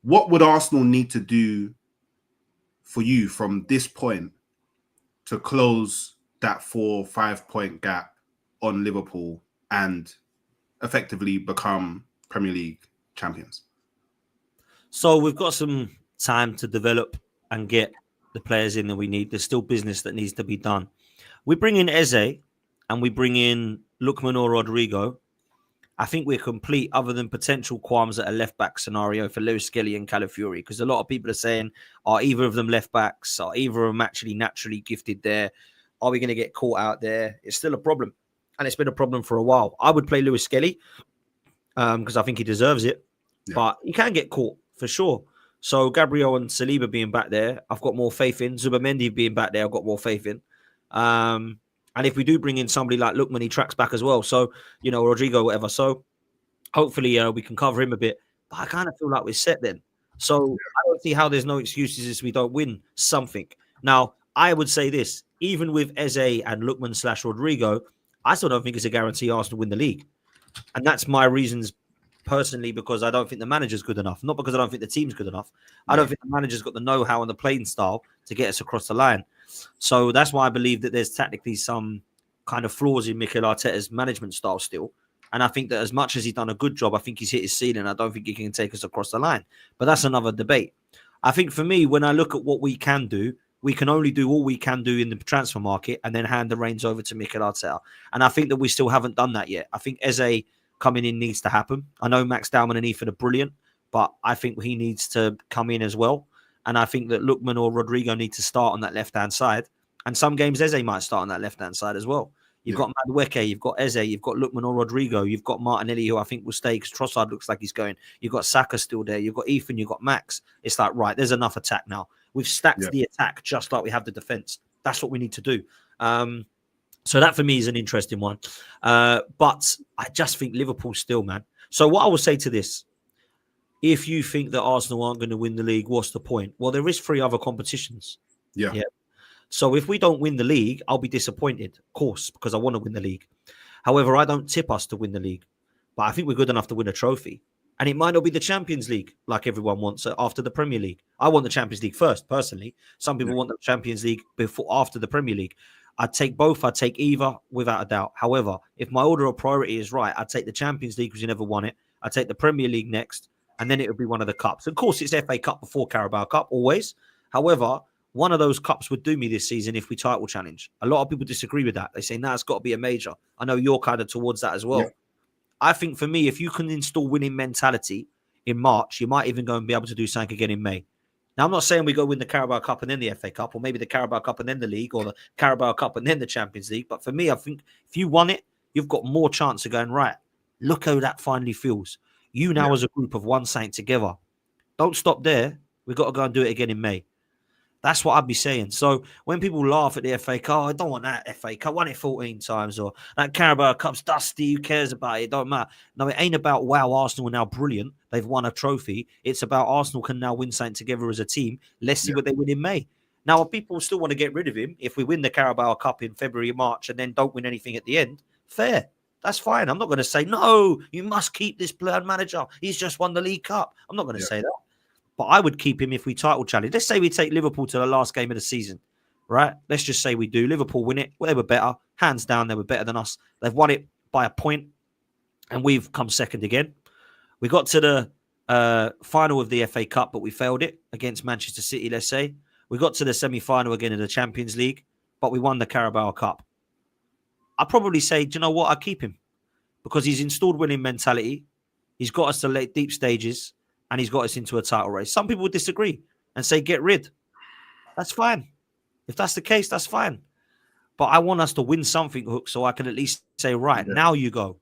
what would Arsenal need to do for you from this point to close that 4 or 5 point gap on Liverpool and effectively become Premier League champions? So we've got some time to develop and get the players in that we need. There's still business that needs to be done. We bring in Eze and we bring in Lookman or Rodrigo. I think we're complete, other than potential qualms at a left-back scenario for Lewis Skelly and Calafiori, because a lot of people are saying, are either of them left-backs? Are either of them actually naturally gifted there? Are we going to get caught out there? It's still a problem, and it's been a problem for a while. I would play Lewis Skelly because I think he deserves it, but he can get caught for sure. So Gabriel and Saliba being back there, I've got more faith in. Zubamendi being back there, I've got more faith in. And if we do bring in somebody like Lookman, he tracks back as well. So, Rodrigo, whatever. So hopefully we can cover him a bit. But I kind of feel like we're set then. So I don't see how there's no excuses if we don't win something. Now, I would say this, even with Eze and Lookman / Rodrigo, I still don't think it's a guarantee Arsenal win the league. And that's my reasons personally, because I don't think the manager's good enough. Not because I don't think the team's good enough. I don't think the manager's got the know-how and the playing style to get us across the line. So that's why I believe that there's technically some kind of flaws in Mikel Arteta's management style still. And I think that as much as he's done a good job, I think he's hit his ceiling. I don't think he can take us across the line. But that's another debate. I think for me, when I look at what we can do, we can only do all we can do in the transfer market and then hand the reins over to Mikel Arteta. And I think that we still haven't done that yet. I think Eze coming in needs to happen. I know Max Dowman and Ethan are brilliant, but I think he needs to come in as well. And I think that Lookman or Rodrigo need to start on that left-hand side. And some games, Eze might start on that left-hand side as well. You've got Madueke, you've got Eze, you've got Lookman or Rodrigo, you've got Martinelli, who I think will stay because Trossard looks like he's going. You've got Saka still there, you've got Ethan, you've got Max. It's like, right, there's enough attack now. We've stacked the attack just like we have the defence. That's what we need to do. So that for me is an interesting one. But I just think Liverpool still, man. So what I will say to this, if you think that Arsenal aren't going to win the league, what's the point? Well, there is 3 other competitions. Yeah. So if we don't win the league, I'll be disappointed, of course, because I want to win the league. However, I don't tip us to win the league. But I think we're good enough to win a trophy. And it might not be the Champions League like everyone wants after the Premier League. I want the Champions League first, personally. Some people want the Champions League after the Premier League. I'd take both. I'd take either without a doubt. However, if my order of priority is right, I'd take the Champions League because you never won it. I'd take the Premier League next. And then it would be one of the cups. Of course, it's FA Cup before Carabao Cup, always. However, one of those cups would do me this season if we title challenge. A lot of people disagree with that. They say, it's got to be a major. I know you're kind of towards that as well. Yeah. I think for me, if you can install winning mentality in March, you might even go and be able to do something again in May. Now, I'm not saying we go win the Carabao Cup and then the FA Cup, or maybe the Carabao Cup and then the league, or the Carabao Cup and then the Champions League. But for me, I think if you won it, you've got more chance of going, right, look how that finally feels. You now as a group have won something together. Don't stop there. We've got to go and do it again in May. That's what I'd be saying. So when people laugh at the FA Cup, I don't want that FA Cup. Won it 14 times, or that Carabao Cup's dusty. Who cares about it? It don't matter. No, it ain't about, wow, Arsenal are now brilliant. They've won a trophy. It's about Arsenal can now win something together as a team. Let's see what they win in May. Now, people still want to get rid of him if we win the Carabao Cup in February, March, and then don't win anything at the end. Fair. That's fine. I'm not going to say, no, you must keep this player manager. He's just won the League Cup. I'm not going to say that. But I would keep him if we title challenge. Let's say we take Liverpool to the last game of the season, right? Let's just say we do. Liverpool win it. Well, they were better. Hands down, they were better than us. They've won it by a point, and we've come second again. We got to the final of the FA Cup, but we failed it against Manchester City, let's say. We got to the semi-final again in the Champions League, but we won the Carabao Cup. I'd probably say, do you know what? I'd keep him because he's installed winning mentality. He's got us to late deep stages. And he's got us into a title race. Some people would disagree and say, get rid. That's fine. If that's the case, that's fine. But I want us to win something, Hook, so I can at least say, right, now you go.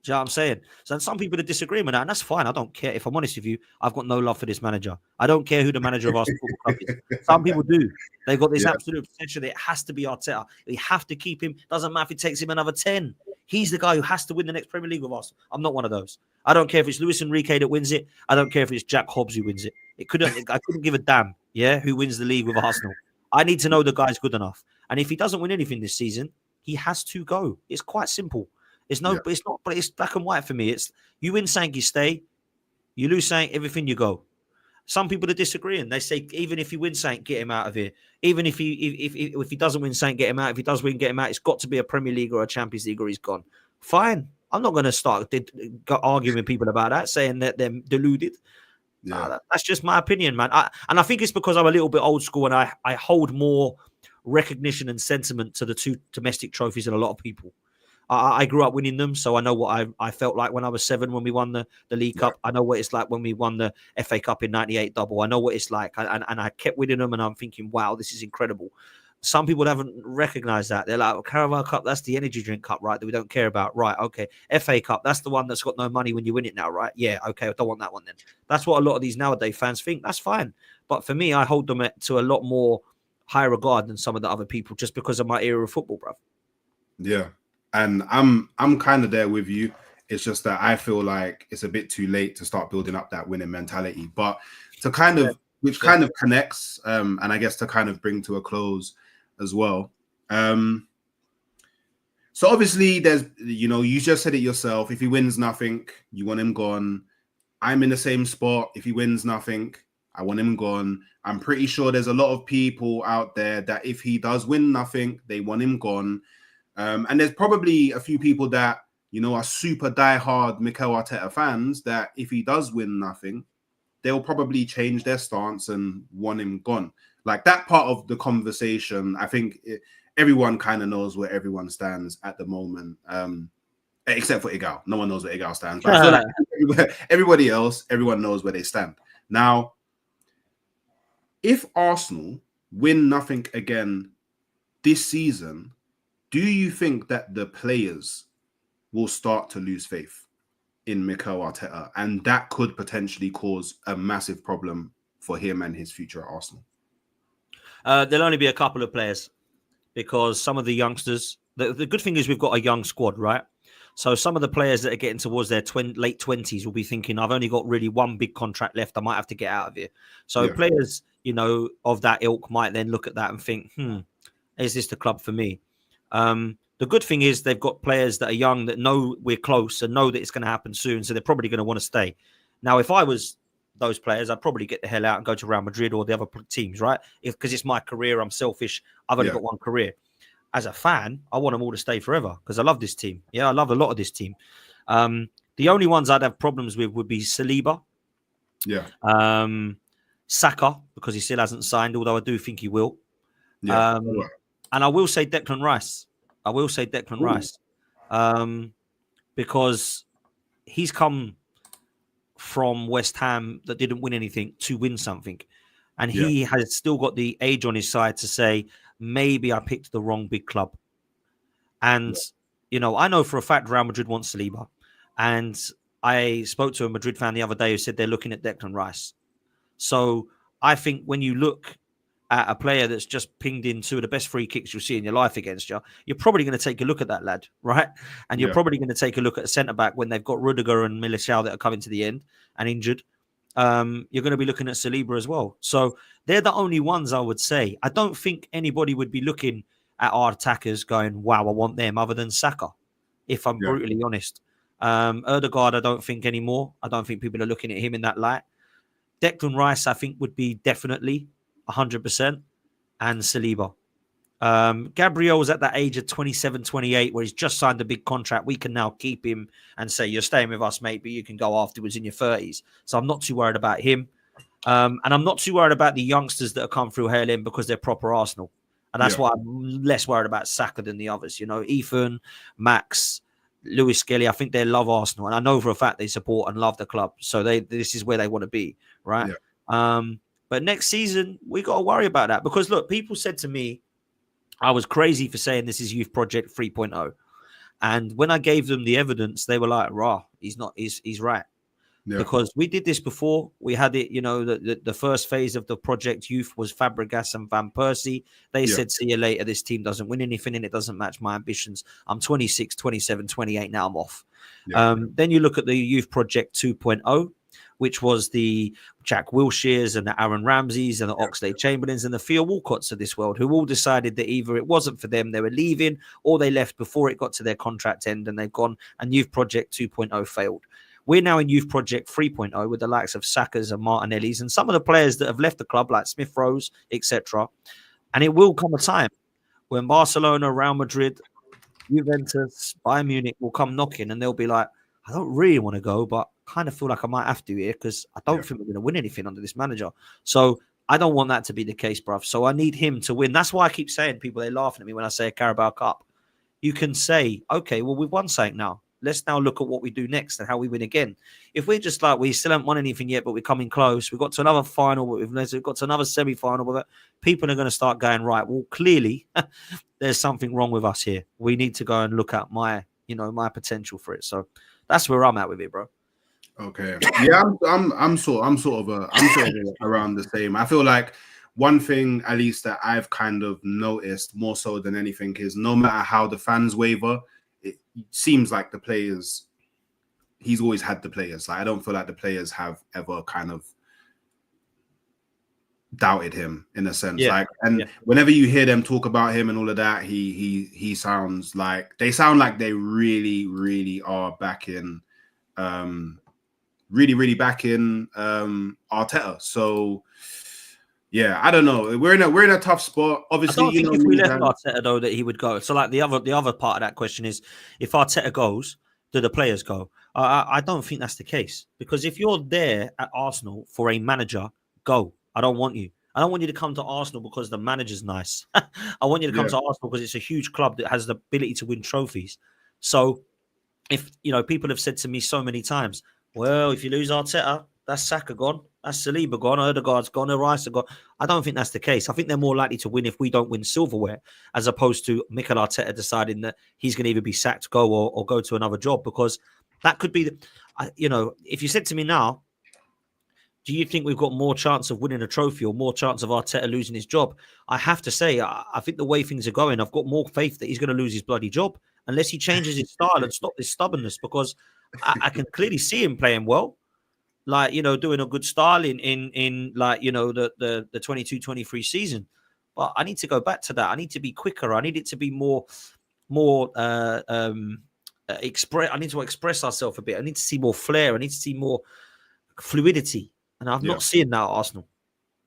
Do you know what I'm saying? So some people that disagree with that, and that's fine. I don't care. If I'm honest with you, I've got no love for this manager. I don't care who the manager of our football club is. Some people do. They've got this absolute obsession that it has to be Arteta. We have to keep him. Doesn't matter if it takes him another 10. He's the guy who has to win the next Premier League with us. I'm not one of those. I don't care if it's Luis Enrique that wins it. I don't care if it's Jack Hobbs who wins it. I couldn't give a damn, who wins the league with Arsenal. I need to know the guy's good enough. And if he doesn't win anything this season, he has to go. It's quite simple. It's not, but it's black and white for me. It's you win something, you stay. You lose something, everything you go. Some people are disagreeing. They say even if he wins something, get him out of here. Even if he doesn't win something, get him out. If he does win, get him out. It's got to be a Premier League or a Champions League, or he's gone. Fine. I'm not going to start arguing with people about that, saying that they're deluded. That's just my opinion, man. And I think it's because I'm a little bit old school and I hold more recognition and sentiment to the two domestic trophies than a lot of people. I grew up winning them, so I know what I felt like when I was 7 when we won the League Cup. I know what it's like when we won the FA Cup in '98 double. I know what it's like, and I kept winning them, and I'm thinking, wow, this is incredible. Some people haven't recognized that. They're like, oh, Carabao Cup, that's the energy drink cup, right, that we don't care about. Right, okay. FA Cup, that's the one that's got no money when you win it now, right? Yeah, okay, I don't want that one then. That's what a lot of these nowadays fans think. That's fine. But for me, I hold them to a lot more high regard than some of the other people just because of my era of football, bro. Yeah. And I'm kind of there with you. It's just that I feel like it's a bit too late to start building up that winning mentality. But to kind of, which kind of connects, and I guess to kind of bring to a close as well. So obviously there's, you just said it yourself. If he wins nothing, you want him gone. I'm in the same spot. If he wins nothing, I want him gone. I'm pretty sure there's a lot of people out there that if he does win nothing, they want him gone. And there's probably a few people that, are super diehard Mikel Arteta fans that if he does win nothing, they'll probably change their stance and want him gone. Like that part of the conversation, I think everyone kind of knows where everyone stands at the moment, except for Igal. No one knows where Igal stands. But I feel like everyone knows where they stand. Now, if Arsenal win nothing again this season, do you think that the players will start to lose faith in Mikel Arteta, and that could potentially cause a massive problem for him and his future at Arsenal? There'll only be a couple of players because some of the youngsters, the good thing is we've got a young squad, right? So some of the players that are getting towards their late 20s will be thinking, I've only got really one big contract left. I might have to get out of here. So players, of that ilk might then look at that and think, is this the club for me? The good thing is they've got players that are young that know we're close and know that it's going to happen soon. So they're probably going to want to stay. Now, if I was those players, I'd probably get the hell out and go to Real Madrid or the other teams, right? Because it's my career. I'm selfish. I've only got one career. As a fan, I want them all to stay forever because I love this team. Yeah, I love a lot of this team. The only ones I'd have problems with would be Saliba. Yeah. Saka, because he still hasn't signed, although I do think he will. Yeah. And I will say Declan Rice. Rice. Because he's come from West Ham that didn't win anything to win something. And he has still got the age on his side to say, maybe I picked the wrong big club. And, I know for a fact Real Madrid wants Saliba. And I spoke to a Madrid fan the other day who said they're looking at Declan Rice. So I think when you look at a player that's just pinged in two of the best free kicks you'll see in your life against you, you're probably going to take a look at that lad, right? And you're Yeah. probably going to take a look at a centre-back when they've got Rudiger and Militao that are coming to the end and injured. You're going to be looking at Saliba as well. So they're the only ones I would say. I don't think anybody would be looking at our attackers going, wow, I want them, other than Saka, if I'm Yeah. brutally honest. Ødegaard, I don't think anymore. I don't think people are looking at him in that light. Declan Rice, I think, would be definitely 100%, and Saliba. Gabriel's at that age of 27, 28, where he's just signed a big contract. We can now keep him and say, you're staying with us, mate, but you can go afterwards in your 30s. So I'm not too worried about him. And I'm not too worried about the youngsters that have come through HLM because they're proper Arsenal. And that's why I'm less worried about Saka than the others. You know, Ethan, Max, Lewis Skelly, I think they love Arsenal. And I know for a fact they support and love the club. So this is where they want to be, right? Yeah. But next season, we got to worry about that. Because, look, people said to me, I was crazy for saying this is Youth Project 3.0. And when I gave them the evidence, they were like, rah, he's right. Yeah. Because we did this before. We had it, you know, the first phase of the project youth was Fabregas and Van Persie. They said, see you later. This team doesn't win anything and it doesn't match my ambitions. I'm 26, 27, 28. Now I'm off. Yeah. Then you look at the Youth Project 2.0, which was the Jack Wilsheres and the Aaron Ramseys and the Oxlade-Chamberlains and the Theo Walcotts of this world, who all decided that either it wasn't for them, they were leaving, or they left before it got to their contract end and they've gone, and Youth Project 2.0 failed. We're now in Youth Project 3.0 with the likes of Sakas and Martinellis and some of the players that have left the club, like Smith Rose, etc. And it will come a time when Barcelona, Real Madrid, Juventus, Bayern Munich will come knocking and they'll be like, I don't really want to go, but kind of feel like I might have to here because I don't think we're going to win anything under this manager. So I don't want that to be the case, bruv. So I need him to win. That's why I keep saying, people, they're laughing at me when I say a Carabao Cup. You can say, okay, well, we've won something now. Let's now look at what we do next and how we win again. If we're just like, we still haven't won anything yet, but we're coming close. We've got to another final, but we've got to another semi-final. But people are going to start going, right, well, clearly there's something wrong with us here. We need to go and look at my potential for it. So that's where I'm at with it, bro. Okay. Yeah, I'm sort of around the same. I feel like one thing, at least, that I've kind of noticed more so than anything is no matter how the fans waver, it seems like the players, he's always had the players. Like, I don't feel like the players have ever kind of doubted him in a sense. Whenever you hear them talk about him and all of that, he sounds like they really, really are backing really backing Arteta. So yeah, I don't know. We're in a tough spot. Obviously, I don't think if we left Arteta though that he would go. So like the other part of that question is, if Arteta goes, do the players go? I don't think that's the case, because if you're there at Arsenal for a manager, go. I don't want you. I don't want you to come to Arsenal because the manager's nice. I want you to come to Arsenal because it's a huge club that has the ability to win trophies. So if people have said to me so many times, well, if you lose Arteta, that's Saka gone, that's Saliba gone, Ødegaard's gone, Rice gone. I don't think that's the case. I think they're more likely to win if we don't win silverware, as opposed to Mikel Arteta deciding that he's going to either be sacked, go, or go to another job, because that could be, if you said to me now, do you think we've got more chance of winning a trophy or more chance of Arteta losing his job? I have to say, I think the way things are going, I've got more faith that he's going to lose his bloody job unless he changes his style and stop this stubbornness, because I can clearly see him playing well. Like, doing a good style in like, the 22-23 season. But I need to go back to that. I need to be quicker. I need it to be more express. I need to express ourselves a bit. I need to see more flair. I need to see more fluidity. And I've not seen that at Arsenal.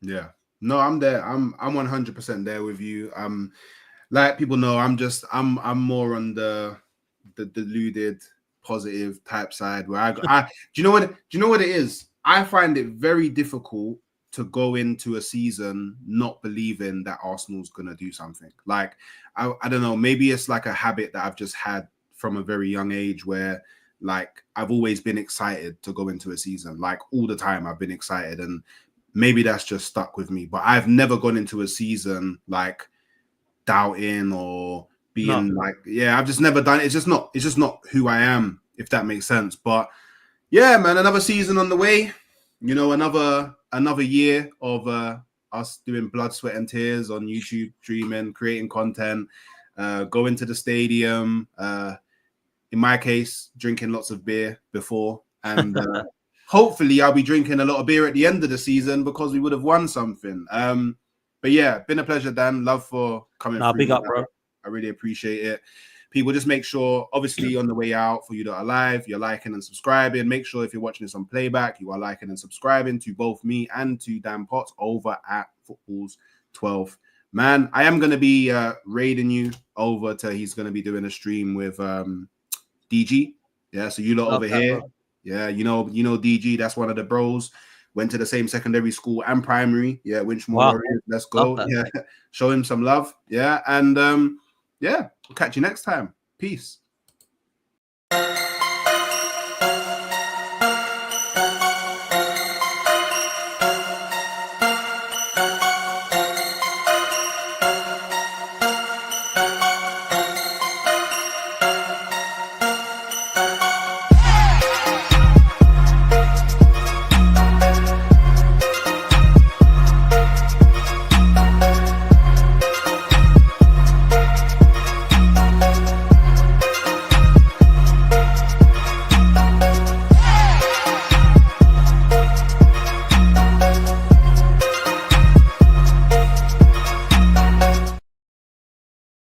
Yeah. No, I'm there. I'm 100% there with you. Like people know, I'm more on the deluded positive type side where do you know what it is? I find it very difficult to go into a season not believing that Arsenal's gonna do something. Like I don't know, maybe it's like a habit that I've just had from a very young age where like I've always been excited to go into a season. Like all the time I've been excited, and maybe that's just stuck with me. But I've never gone into a season like doubting or being I've just never done it. It's just not who I am, if that makes sense. But Yeah, man, another season on the way. You know, another year of us doing blood, sweat, and tears on YouTube, streaming, creating content, going to the stadium. In my case, drinking lots of beer before, and hopefully I'll be drinking a lot of beer at the end of the season because we would have won something. But yeah, been a pleasure, Dan. Love for coming through. Big up, bro. I really appreciate it. People, just make sure, obviously, on the way out, for you that are live, you're liking and subscribing. Make sure if you're watching this on playback, you are liking and subscribing to both me and to Dan Potts over at Football's 12. Man, I am going to be raiding you over to, he's going to be doing a stream with DG. Yeah, so you lot over here. Bro. Yeah, you know DG, that's one of the bros. Went to the same secondary school and primary. Yeah, Winchmore Warriors. Let's go. Yeah, show him some love. Yeah, and yeah, we'll catch you next time. Peace.